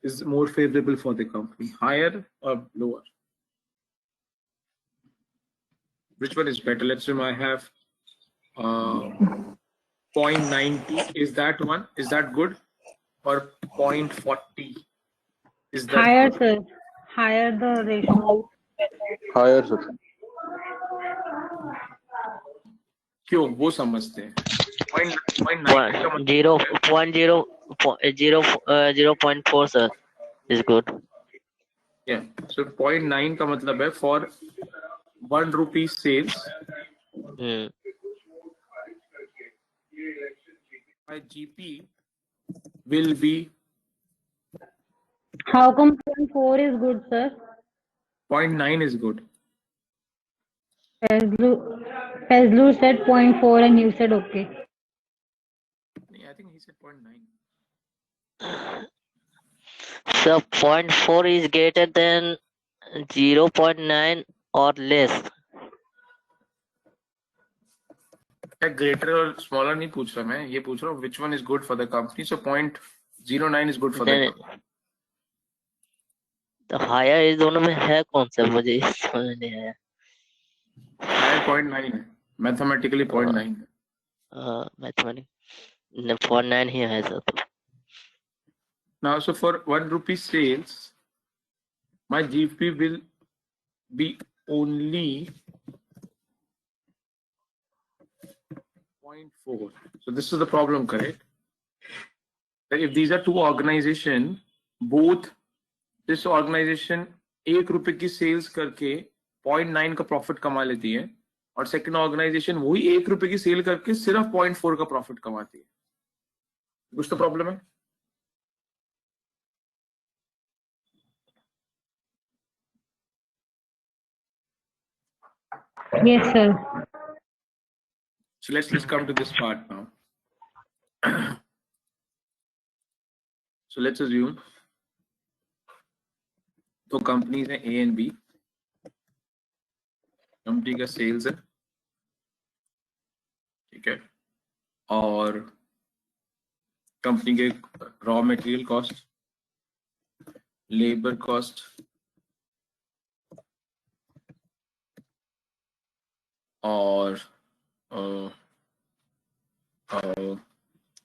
is more favorable for the company, higher or lower? Which one is better? Let's say I have 0.92. Is that one? Is that good? Or 0.40? Is that Higher, good? sir. Higher the ratio. Higher, sir. क्यों वो समझते हैं 0.9 का मतलब 0.4 sir is good. yeah, so 0.9 का मतलब है for 1 rupee sales my GP will be How come 0.4 is good, sir? 0.9 is good. Fazlur said 0.4 and you said okay. I think he said 0.9. So 0.4 is greater than 0.9 or less. Greater or smaller नहीं पूछ रहा मैं, ये पूछ रहा हूँ which one is good for the company. So 0.09 is good for the company. तो higher इस दोनों में है कौन सा, मुझे समझ नहीं आया. Higher 0.9 है, mathematically 0.9 है. मैथमेटिक्स 0.9 ही है sir. Now, so for 1 rupee sales, my GP will be only 0.4. So this is the problem, correct? That if these are two organizations, both this organization 1 रुपए की सेल्स करके 0.9 का प्रॉफिट कमा लेती है और सेकंड ऑर्गेनाइजेशन वही 1 रुपए की सेल करके सिर्फ 0.4 का प्रॉफिट कमाती है. कुछ तो प्रॉब्लम है. Yes, sir. So let's come to this part now. So let's assume तो कंपनीज हैं A and B. कंपनी का सेल्स है, ठीक है, और कंपनी के raw material cost, labour cost और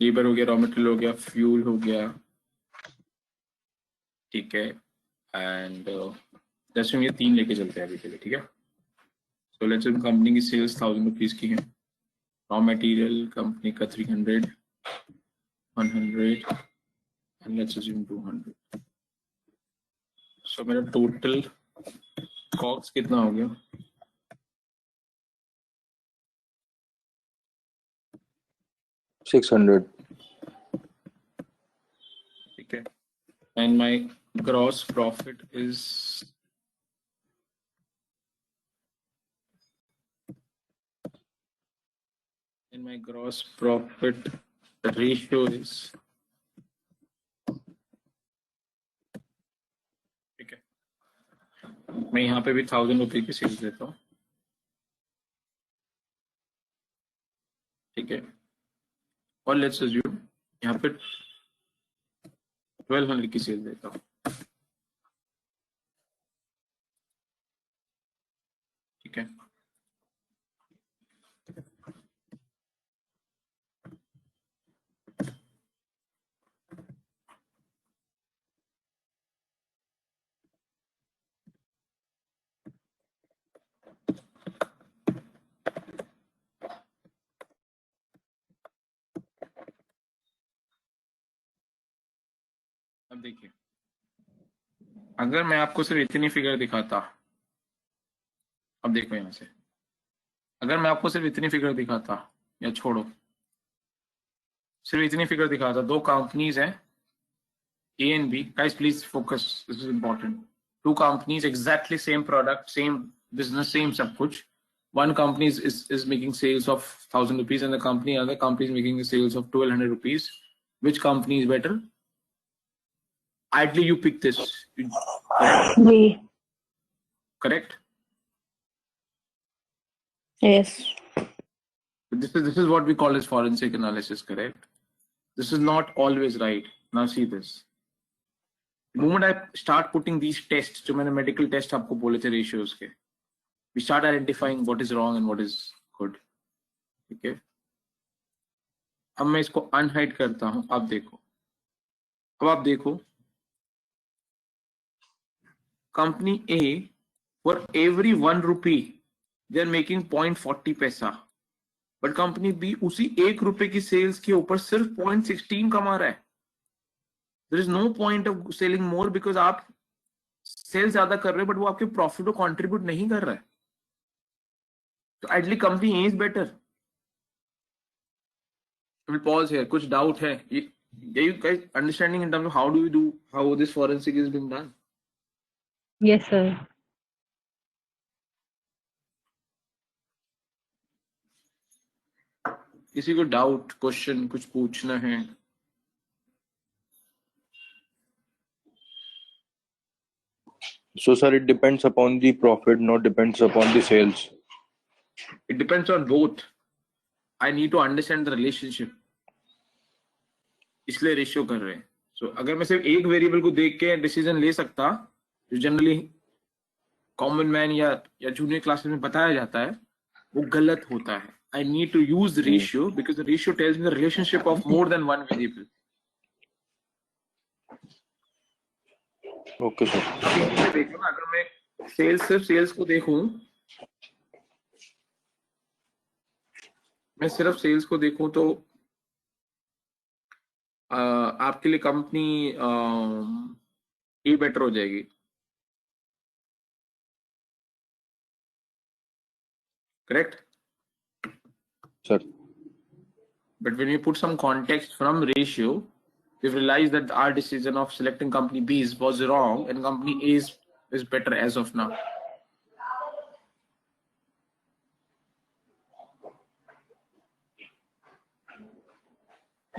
लेबर हो गया, रॉ मटेरियल हो गया, फ्यूल हो गया, ठीक है, एंड जैसे ये 3 लेके चलते हैं अभी के लिए, ठीक है. सो लेट्स से कंपनी की सेल्स 1000 रुपीज की है, रॉ मटेरियल कंपनी का 300, 100 एंड लेट्स अज्यूम 200. सो मेरा टोटल कॉस्ट कितना हो गया? $600. ठीक है, and my gross profit is ratio is, ठीक है, मैं यहाँ पे भी 1000 रुपए की सेल्स देता हूँ, ठीक है, और लेट्स अज्यूम यहाँ पे 1200 की सेल देता हूँ, ठीक है. अब देखिए, अगर मैं आपको सिर्फ इतनी फिगर दिखाता, अब देखो यहाँ से, अगर मैं आपको सिर्फ इतनी फिगर दिखाता, या छोड़ो, सिर्फ इतनी फिगर दिखाता, दो कंपनीज हैं A and B, guys please focus, this is important. Two companies, exactly same product, same business, same सब कुछ. One company is making sales of 1,000 rupees and the other company is making sales of 1,200 rupees. Which company is better? Ideally you pick this. B. Correct? Yes. This is what we call as forensic analysis, correct? This is not always right. Now see this. The moment I start putting these tests, जो मैंने medical test आपको बोले थे ratios के, we start identifying what is wrong and what is good. ठीक है? अब मैं इसको unhide करता हूँ. अब देखो. अब आप देखो. Company A, for every 1 rupee, they are making 0.40 पैसा. But company B उसी 1 रुपए की sales के ऊपर सिर्फ 0.16 कमा रहा है. There is no point of selling more because आप सेल ज्यादा कर रहे हो बट वो आपके प्रॉफिट को कंट्रीब्यूट नहीं कर रहा है. तो ideally company A is better. Will pause here. कुछ डाउट है? You guys understanding in terms of how do we do, how this forensic is being done? Yes, sir. किसी को डाउट, क्वेश्चन, कुछ पूछना है? So, sir, it depends upon the profit, not depends upon the sales. It depends on both. I need to understand the relationship. इसलिए ratio कर रहे हैं. So अगर मैं सिर्फ एक वेरिएबल को देख के डिसीजन ले सकता, जो जनरली कॉमन मैन या जूनियर क्लासेस में बताया जाता है, वो गलत होता है. I need to use the ratio because the ratio tells me the relationship of more than one variable. Okay, sir. देखो ना, अगर मैं सिर्फ सेल्स को देखूं, मैं सिर्फ सेल्स को देखूं तो आपके लिए कंपनी ए बेटर हो जाएगी. Correct? Sir. But when you put some context from ratio, we've realized that our decision of selecting company B was wrong and company A is better as of now.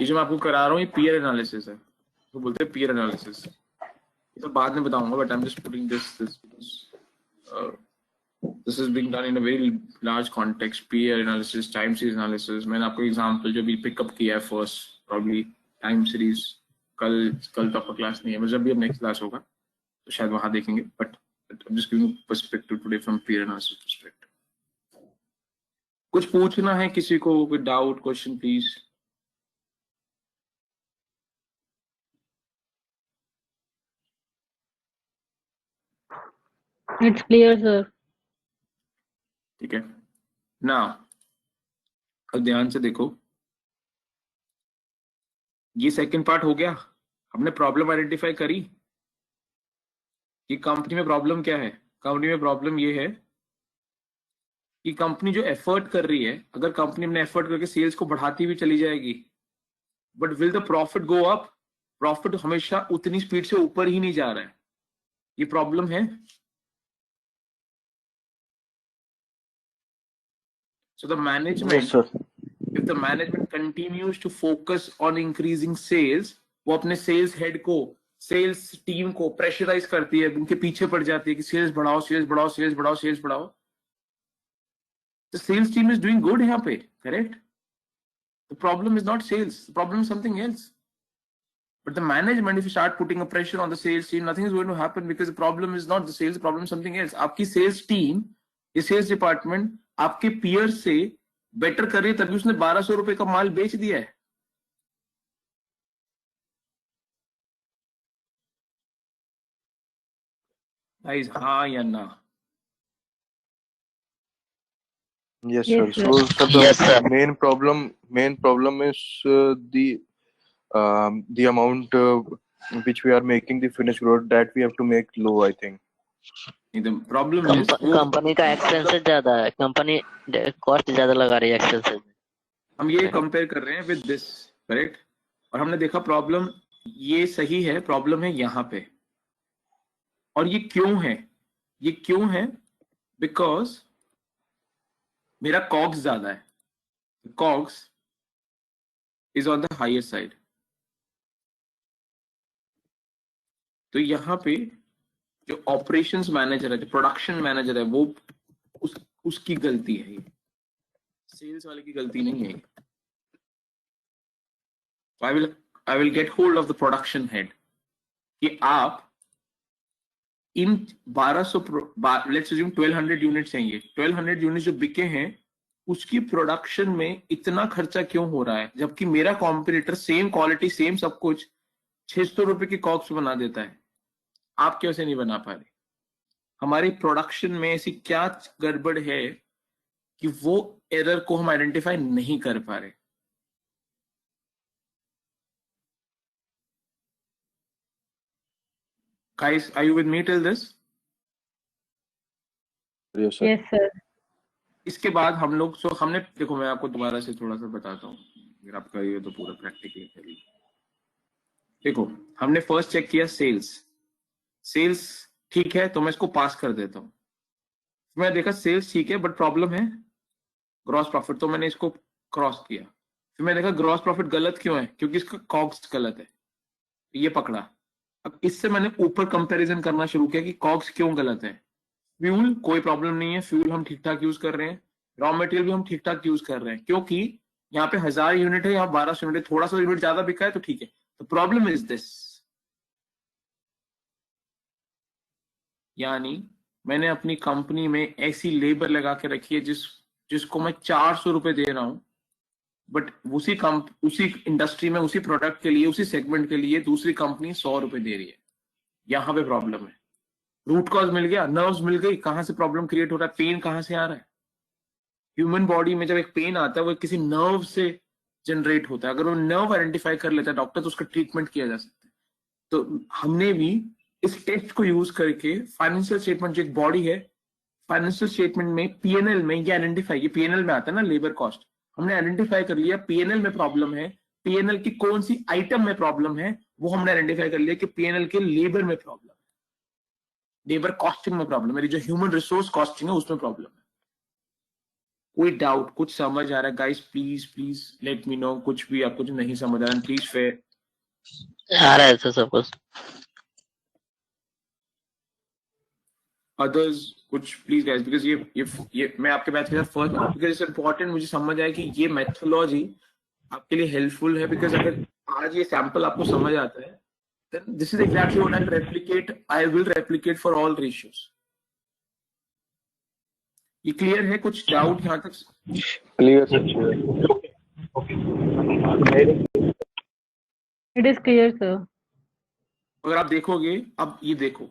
ये जो मैं आपको करा रहा हूँ, ये पीयर एनालिसिस है. तो बोलते हैं पीयर एनालिसिस. ये तो बाद में बताऊंगा, but I'm just putting this because this is being done in a very large context. Peer analysis, time series analysis. मैंने आपको एग्जांपल जो भी पिकअप किया है फर्स्ट, प्रॉब्ली टाइम सीरीज. कल तो आपका क्लास नहीं है, जब भी अब नेक्स्ट क्लास होगा तो शायद वहां देखेंगे. But I'm just giving perspective today from peer analysis perspective. कुछ पूछना है किसी को? कोई doubt, question please? It's clear, sir. ठीक है. नाउ अब ध्यान से देखो, ये सेकंड पार्ट हो गया. हमने प्रॉब्लम आइडेंटिफाई करी कि कंपनी में प्रॉब्लम क्या है. कंपनी में प्रॉब्लम ये है कि कंपनी जो एफर्ट कर रही है, अगर कंपनी अपने एफर्ट करके सेल्स को बढ़ाती हुई चली जाएगी, but will the profit go up? Profit हमेशा उतनी स्पीड से ऊपर ही नहीं जा रहा है. ये प्रॉब्लम है. So the management, Yes, sir. if the management continues to focus on increasing sales, वो अपने सेल्स हेड को, सेल्स टीम को प्रेशराइज करती है, उनके पीछे पड़ जाती है कि सेल्स बढ़ाओ, सेल्स बढ़ाओ, सेल्स बढ़ाओ, सेल्स बढ़ाओ. The sales team is doing good यहाँ पे, correct? The problem is not sales. The problem is something else. But the management, if you start putting a pressure on the sales team, nothing is going to happen because the problem is not the sales. The problem is something else. आपकी sales team, ये sales department आपके peer से better कर रही है, तभी उसने 1200 रुपए का माल बेच दिया है. Guys, हाँ या ना? Yes, Yes, sir. sir. So, sir, the Yes, sir. main problem is the amount which we are making the finished product, that we have to make low, I think. The problem is वो company का expenses ज्यादा है, company cost ज्यादा लगा रही है expenses में। हम ये कंपेयर कर रहे हैं विद दिस, करेक्ट? और हमने देखा प्रॉब्लम ये सही है, प्रॉब्लम है यहाँ पे। और ये क्यों है? ये क्यों है? बिकॉज मेरा कॉग्स ज्यादा है, COGS is on the higher side. तो यहाँ पे जो ऑपरेशंस मैनेजर है, जो प्रोडक्शन मैनेजर है, वो उसकी गलती है, ये सेल्स वाले की गलती नहीं है। I will get hold of the production head कि आप इन 1200 लेट्स अज्यूम 1200 यूनिट्स हैं, ये 1200 यूनिट्स जो बिके हैं उसकी प्रोडक्शन में इतना खर्चा क्यों हो रहा है, जबकि मेरा कॉम्पिटिटर सेम क्वालिटी सेम सब कुछ 600 रुपए की कॉक्स बना देता है। आप कैसे नहीं बना पा रहे? हमारी प्रोडक्शन में ऐसी क्या गड़बड़ है कि वो एरर को हम आइडेंटिफाई नहीं कर पा रहे? Guys, are you with me till this? Yes, sir. Yes, sir. इसके बाद हम लोग हमने देखो, मैं आपको दोबारा से थोड़ा सा बताता हूँ, अगर आप करिए तो पूरा प्रैक्टिकली करिए। देखो, हमने फर्स्ट चेक किया सेल्स ठीक है, तो मैं इसको पास कर देता हूँ। मैं देखा सेल्स ठीक है बट प्रॉब्लम है ग्रॉस प्रॉफिट, तो मैंने इसको क्रॉस किया। फिर मैं देखा ग्रॉस प्रॉफिट गलत क्यों है, क्योंकि इसका कॉग्स गलत है, ये पकड़ा। अब इससे मैंने ऊपर कंपैरिजन करना शुरू किया कि कॉग्स क्यों गलत है। फ्यूल कोई प्रॉब्लम नहीं है, फ्यूल हम ठीक ठाक यूज कर रहे हैं, रॉ मटेरियल भी हम ठीक ठाक यूज कर रहे हैं, क्योंकि यहाँ पे 1000 यूनिट है, यहाँ 1200 यूनिट, थोड़ा सा यूनिट ज्यादा बिका है तो ठीक है। तो प्रॉब्लम इज दिस, यानी मैंने अपनी कंपनी में ऐसी लेबर लगा के रखी है जिसको मैं 400 रुपए दे रहा हूं, बट उसी इंडस्ट्री में उसी प्रोडक्ट के लिए उसी सेगमेंट के लिए दूसरी कंपनी 100 रुपए दे रही है। यहाँ पे प्रॉब्लम है। रूट कॉज मिल गया, नर्व्स मिल गई, कहां से प्रॉब्लम क्रिएट हो रहा है, पेन कहां से आ रहा है। ह्यूमन बॉडी में जब एक पेन आता है वो किसी नर्व से जनरेट होता है। अगर वो नर्व आइडेंटिफाई कर लेता है डॉक्टर, तो उसका ट्रीटमेंट किया जा सकता है। तो हमने भी इस टेस्ट को यूज करके फाइनेंशियल स्टेटमेंट, जो एक बॉडी है, फाइनेंशियल स्टेटमेंट में पीएनएल में ये आइडेंटिफाई, ये पीएनएल में आता है ना लेबर कॉस्ट, हमने आइडेंटिफाई कर लिया पीएनएल में प्रॉब्लम है, पीएनएल की कौन सी आइटम में प्रॉब्लम है वो हमने आइडेंटिफाई कर लिया कि पीएनएल के लेबर में प्रॉब्लम है, लेबर कॉस्टिंग में प्रॉब्लम, मेरी जो ह्यूमन रिसोर्स कॉस्टिंग है उसमें प्रॉब्लम है। कोई डाउट, कुछ समझ आ रहा है guys? Please let me know, कुछ भी आपको जो नहीं समझ आ रहा है प्लीज फेयर आ रहा है तो सब कुछ। अदर्स कुछ प्लीज गाइस, बिकॉज ये मैं आपके बैच के साथ फर्स्ट, बिकॉज इट्स इंपॉर्टेंट मुझे समझ आया कि ये मेथोलॉजी आपके लिए हेल्पफुल है। बिकॉज अगर आज ये सैंपल आपको समझ आता है, then this is exactly what I will replicate for all ratios. ये क्लियर है? कुछ डाउट यहाँ तक? Clear, sir. It is clear, sir. अगर आप देखोगे, अब ये देखो,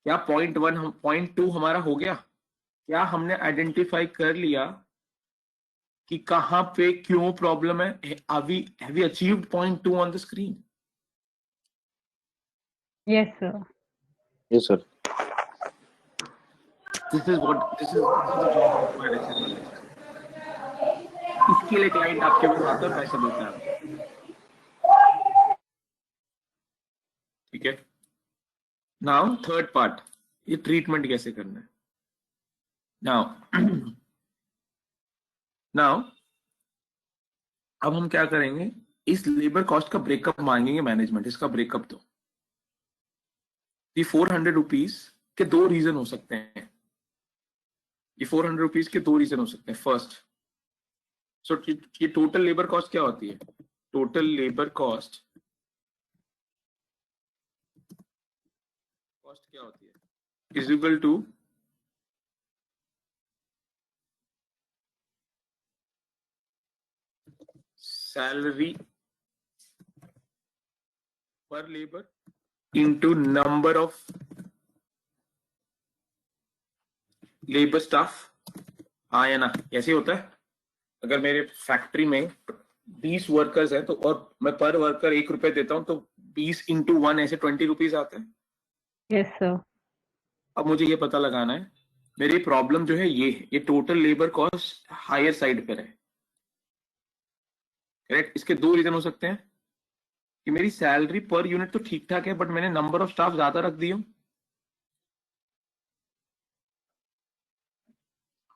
क्या पॉइंट 1 हम पॉइंट 2 हमारा हो गया? क्या हमने आइडेंटिफाई कर लिया कि कहां पे क्यों प्रॉब्लम है? Have we achieved point 2 on the screen? Yes, sir. Yes, sir. This is the job of my analyst. इसके लिए क्लाइंट आपके पास आता है, पैसा देता है, ठीक है? नाउ थर्ड पार्ट, ये ट्रीटमेंट कैसे करना है। नाउ अब हम क्या करेंगे, इस लेबर कॉस्ट का ब्रेकअप मांगेंगे मैनेजमेंट, इसका ब्रेकअप दो। ये 400 रुपीज के दो रीजन हो सकते हैं, ये 400 रुपीज के दो रीजन हो सकते हैं। फर्स्ट, सो ये टोटल लेबर कॉस्ट क्या होती है? टोटल लेबर कॉस्ट क्या होती है? इज इक्वल टू सैलरी पर labour into number of labour staff. हाँ या ना? कैसे होता है? अगर मेरे फैक्ट्री में 20 वर्कर्स हैं तो और मैं पर वर्कर 1 रुपए देता हूँ तो 20 into 1 ऐसे 20 रुपीज आते हैं। Yes, sir. अब मुझे ये पता लगाना है मेरी प्रॉब्लम जो है ये total labour cost higher side पर है, करेक्ट। इसके दो रीजन हो सकते हैं कि मेरी सैलरी पर यूनिट तो ठीक ठाक है बट मैंने नंबर ऑफ स्टाफ ज्यादा रख दी हूं,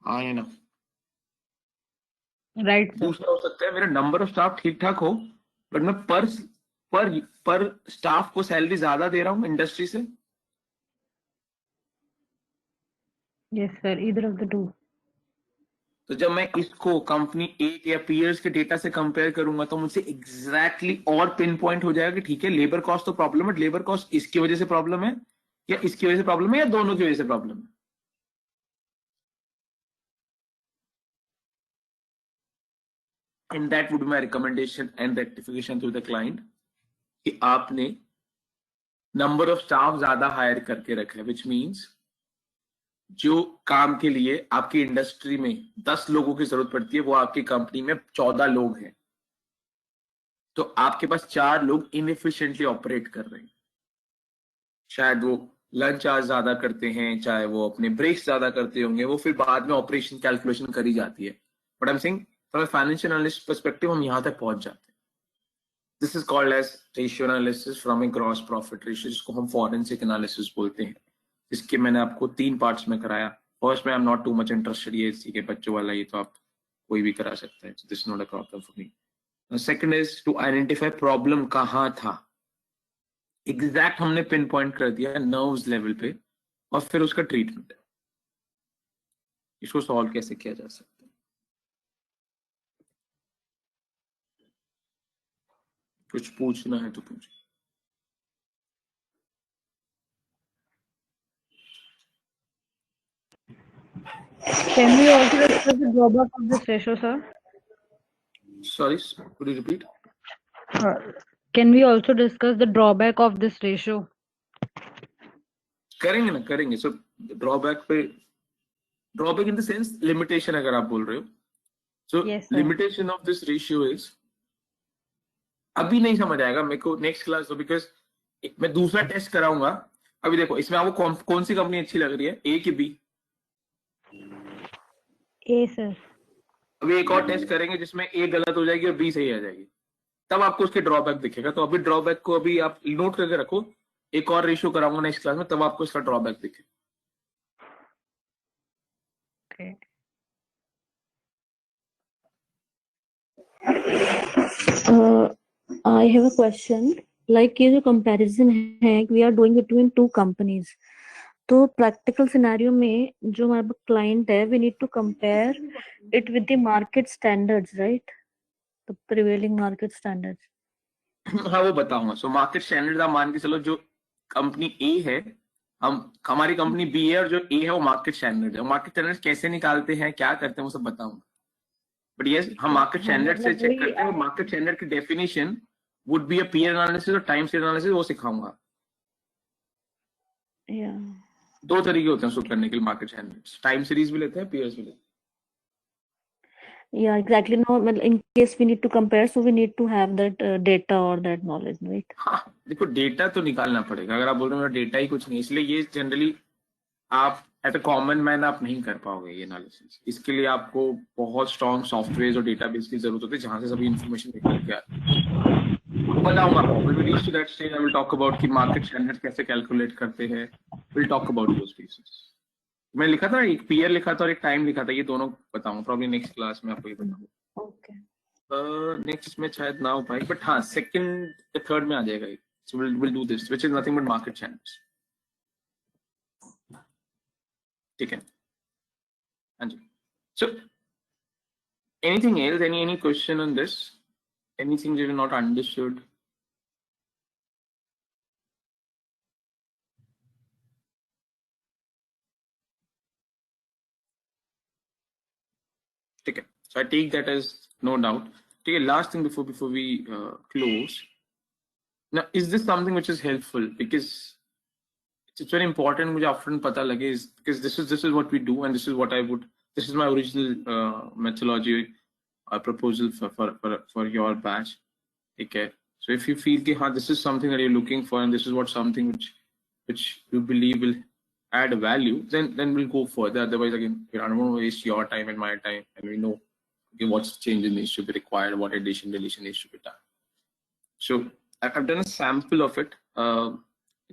हाँ या ना। Right, sir. दूसरा हो सकता है मेरा नंबर ऑफ स्टाफ ठीक ठाक हो बट मैं पर स्टाफ को सैलरी ज्यादा दे रहा हूँ इंडस्ट्री से। Yes, sir. Either of the two. तो जब मैं इसको कंपनी ए या पीयर्स के डेटा से कंपेयर करूंगा तो मुझसे एग्जैक्टली और पिन पॉइंट हो जाएगा कि ठीक है लेबर कॉस्ट तो प्रॉब्लम है, लेबर कॉस्ट इसकी वजह से प्रॉब्लम है या इसकी वजह से प्रॉब्लम है या दोनों की वजह से प्रॉब्लम है। And that would be my recommendation and rectification to the client कि आपने नंबर ऑफ स्टाफ ज्यादा हायर करके रखा है, which means जो काम के लिए आपकी इंडस्ट्री में 10 लोगों की जरूरत पड़ती है वो आपकी कंपनी में 14 लोग हैं, तो आपके पास 4 लोग इनएफिशिएंटली ऑपरेट कर रहे हैं। शायद वो लंच आवर्स ज्यादा करते हैं, चाहे वो अपने ब्रेक्स ज्यादा करते होंगे, वो फिर बाद में ऑपरेशन कैलकुलेशन करी जाती है। But I am saying from financial analyst perspective हम यहाँ तक पहुंच जाते हैं। This is called as ratio analysis from a gross profit ratio, जिसको हम फॉरेंसिक एनालिसिस बोलते हैं, जिसके मैंने आपको 3 पार्ट्स में कराया। फर्स्ट में I am not too much interested, ये इसी के बच्चों वाला, ये तो आप कोई भी करा सकता है, this is not a problem for me. Second is to identify problem कहाँ था, एग्जैक्ट हमने पिन पॉइंट कर दिया नर्व्स लेवल पे, और फिर उसका ट्रीटमेंट, इसको सॉल्व कैसे किया जा सकता है। कुछ पूछना है तो पूछ। Can we also discuss the drawback of this ratio, sir? Sorry, could you repeat? Can we also discuss the drawback of this ratio? करेंगे ना, करेंगे। So drawback in the sense limitation अगर आप बोल रहे हो, so Yes, sir. Limitation of this ratio is, अभी नहीं समझ आएगा मेरे को, नेक्स्ट क्लास हो, बिकॉज मैं दूसरा टेस्ट कराऊंगा। अभी देखो इसमें आपको कौन सी कंपनी अच्छी लग रही है, ए की बी? A, sir. अभी एक और टेस्ट करेंगे जिसमें ए गलत हो जाएगी और बी सही आ जाएगी, तब आपको उसके ड्रॉबैक दिखेगा। तो अभी ड्रॉबैक को अभी आप नोट करके रखो, एक और रेशियो कराऊंगा नेक्स्ट क्लास में, तब आपको इसका ड्रॉबैक दिखे। Okay. I have a question. Like ये जो comparison है, we are doing between two companies. तो practical scenario में जो हमारा client है, we need to compare it with the market standards, right? The prevailing market standards. हाँ वो बताऊंगा। सो मार्केट स्टैंडर्ड आप मान के चलो, जो कंपनी ए है, हमारी कंपनी बी है, और जो ए है वो मार्केट स्टैंडर्ड है। मार्केट स्टैंडर्ड कैसे निकालते हैं, क्या करते हैं, वो सब बताऊंगा। बट यस, हम मार्केट स्टैंडर्ड से चेक करते हैं। मार्केट स्टैंडर्ड की definition would be a peer analysis और टाइम सीरीज एनालिसिस, वो सिखाऊंगा। Yeah. 2 तरीके होते हैं उसको करने के लिए मार्केट स्टैंडर्ड्स, टाइम सीरीज भी लेते हैं, पीयर्स भी लेते हैं। Yeah, exactly. No, in case we need to compare, so we need to have that data or that knowledge, right? हाँ देखो, डेटा तो निकालना पड़ेगा। अगर आप बोल रहे हो डेटा ही कुछ नहीं, इसलिए ये जनरली आप एट अ कॉमन मैन आप नहीं कर पाओगे ये एनालिसिस। इसके लिए आपको बहुत स्ट्रॉन्ग सॉफ्टवेयर और डेटाबेस की जरूरत होती है, जहां से सभी इन्फॉर्मेशन निकल के आती है। बताऊंगा आपको, when we reach to that stage, I will talk about कि मार्केट स्टैंडर्ड कैसे कैलकुलेट करते हैं। We'll talk about those pieces. मैं लिखा था, एक पीयर लिखा था और एक टाइम लिखा था, ये दोनों बताऊंगा प्रॉब्लली नेक्स्ट क्लास में आपको ये बताऊंगा। Okay. नेक्स्ट में शायद ना हो पाए, बट हाँ सेकंड थर्ड में आ जाएगा। So we'll do this, which is nothing but market standards. ठीक है, हाँ जी। So anything else, any question on this, anything that you not understood? ठीक है, so I take that as no doubt. ठीक है, last thing before we close. Now, is this something which is helpful? Because it's very important मुझे often पता लगे, because this is what we do, and this is what this is my original methodology proposal for your batch. Okay, so if you feel that this is something that you're looking for and this is what something which you believe will add value, then we'll go further. Otherwise, again, I don't want to waste your time and my time, and we know what's changes needs to be required, what addition deletion needs to be done. So I've done a sample of it,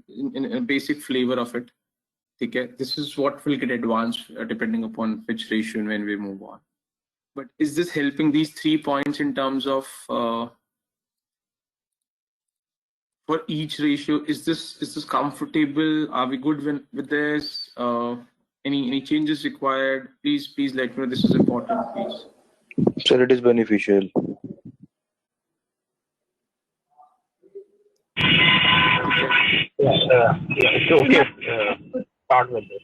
in a basic flavor of it. Okay, this is what will get advanced depending upon which ratio and when we move on. But is this helping these 3 points in terms of for each ratio? Is this comfortable? Are we good with this? Any changes required? Please let me know. This is important, please. Sir, it is beneficial. It's okay. Start with this.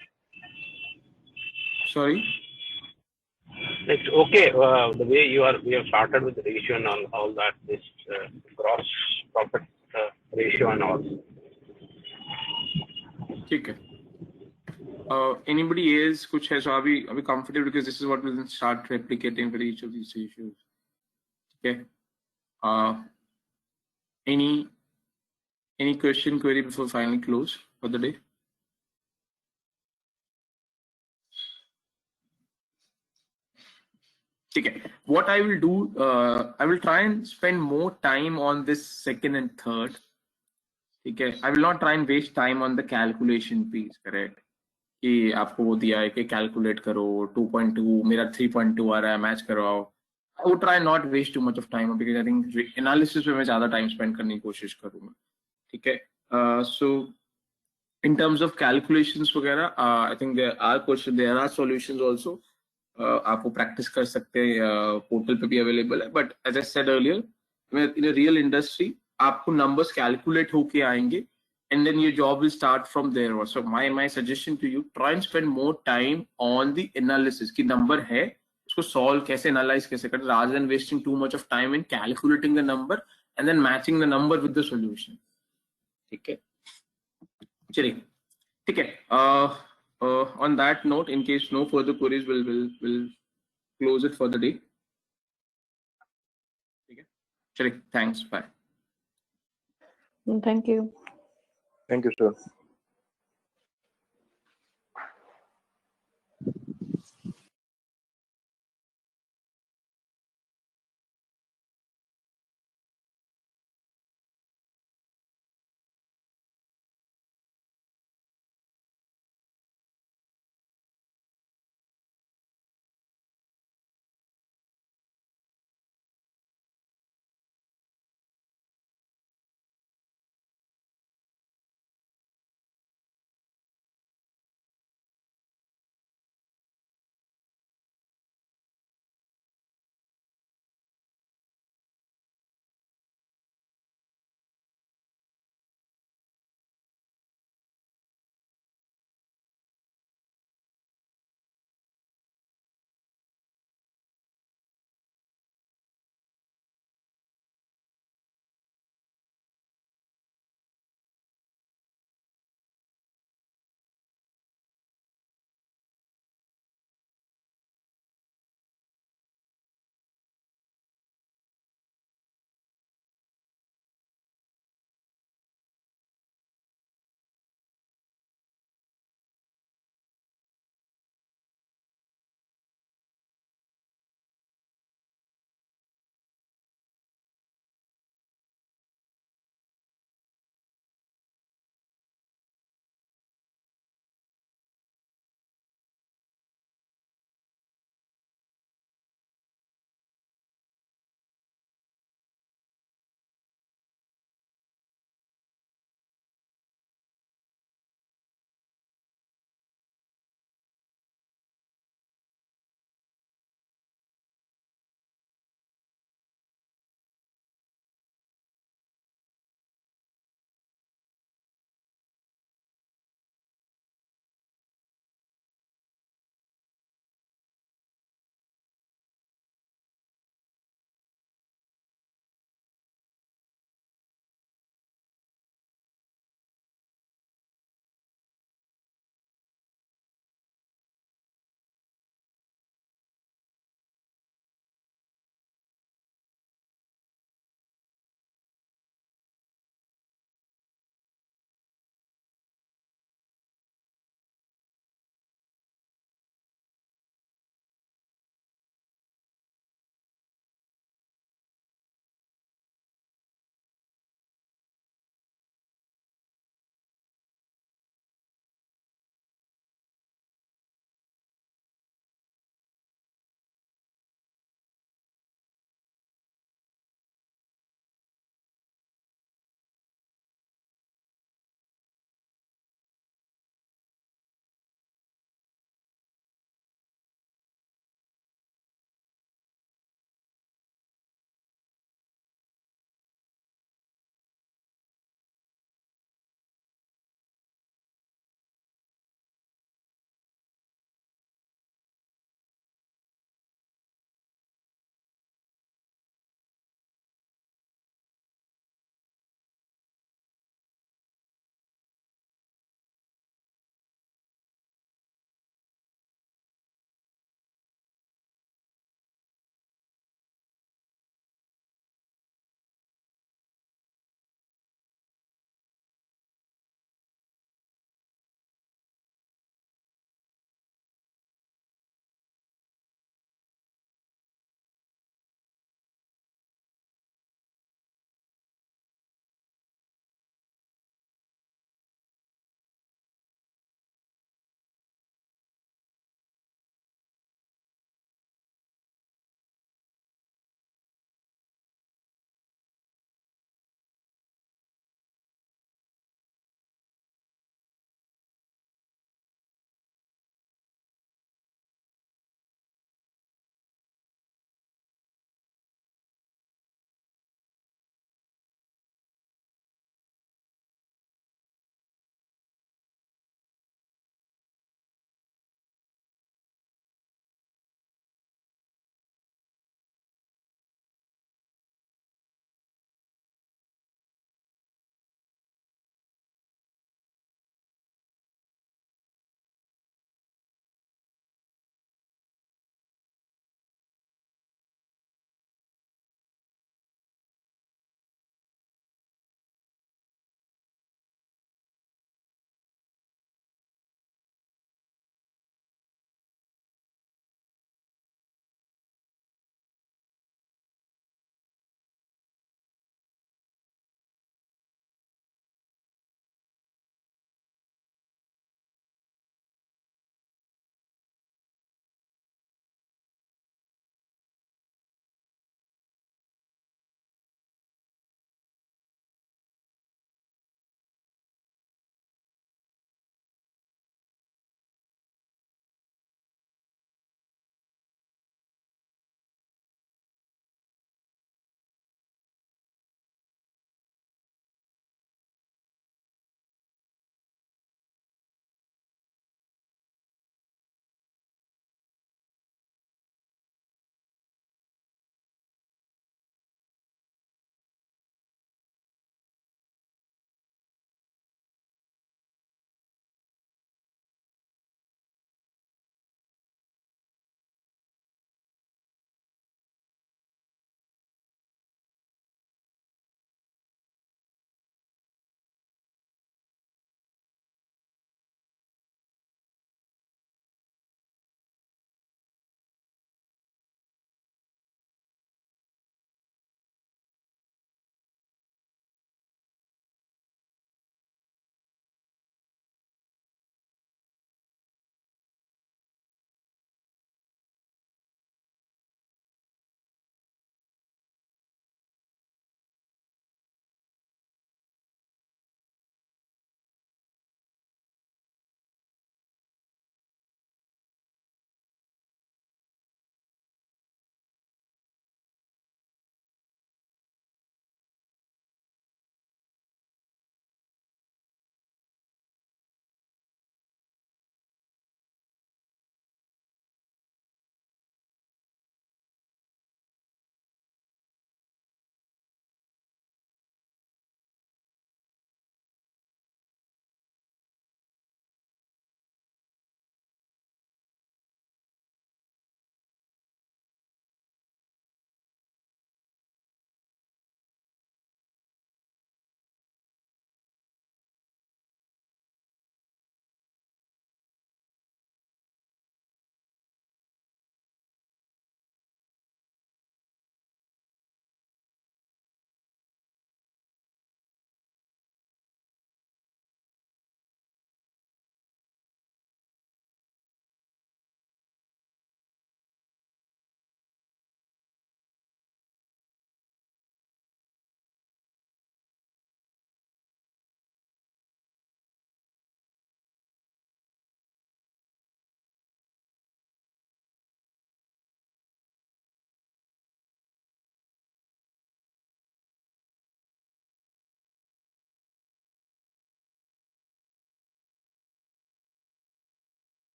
Sorry. It's okay. The way we have started with the ratio and all that, this gross profit ratio and all. Okay. Anybody else? Kuch hai? So are we comfortable, because this is what we'll start replicating for each of these ratios. Okay. Any question, query before finally close for the day? Okay. What I will do, I will try and spend more time on this second and third. Okay. I will not try and waste time on the calculation piece, correct? कि आपको दिया है कि calculate करो 2.2 मेरा 3.2 आ रहा है match करवाओ. I would try not waste too much of time because I think analysis पे मैं ज़्यादा time spend करने की कोशिश करूँगा. ठीक है. So in terms of calculations वगैरह, I think there are solutions also. आप वो practice कर सकते हैं, portal पे भी available है. But as I said earlier, in a real industry, आपको numbers calculate होके आएंगे, and then your job will start from there. So my suggestion to you, try and spend more time on the analysis. कि number है, उसको solve कैसे, analyze कैसे करें, rather than wasting too much of time in calculating the number and then matching the number with the solution. ठीक है. चलिए. ठीक है. On that note, in case no further queries, we'll close it for the day. ठीक है. चलिए. Thanks. Bye. Thank you. Thank you, sir.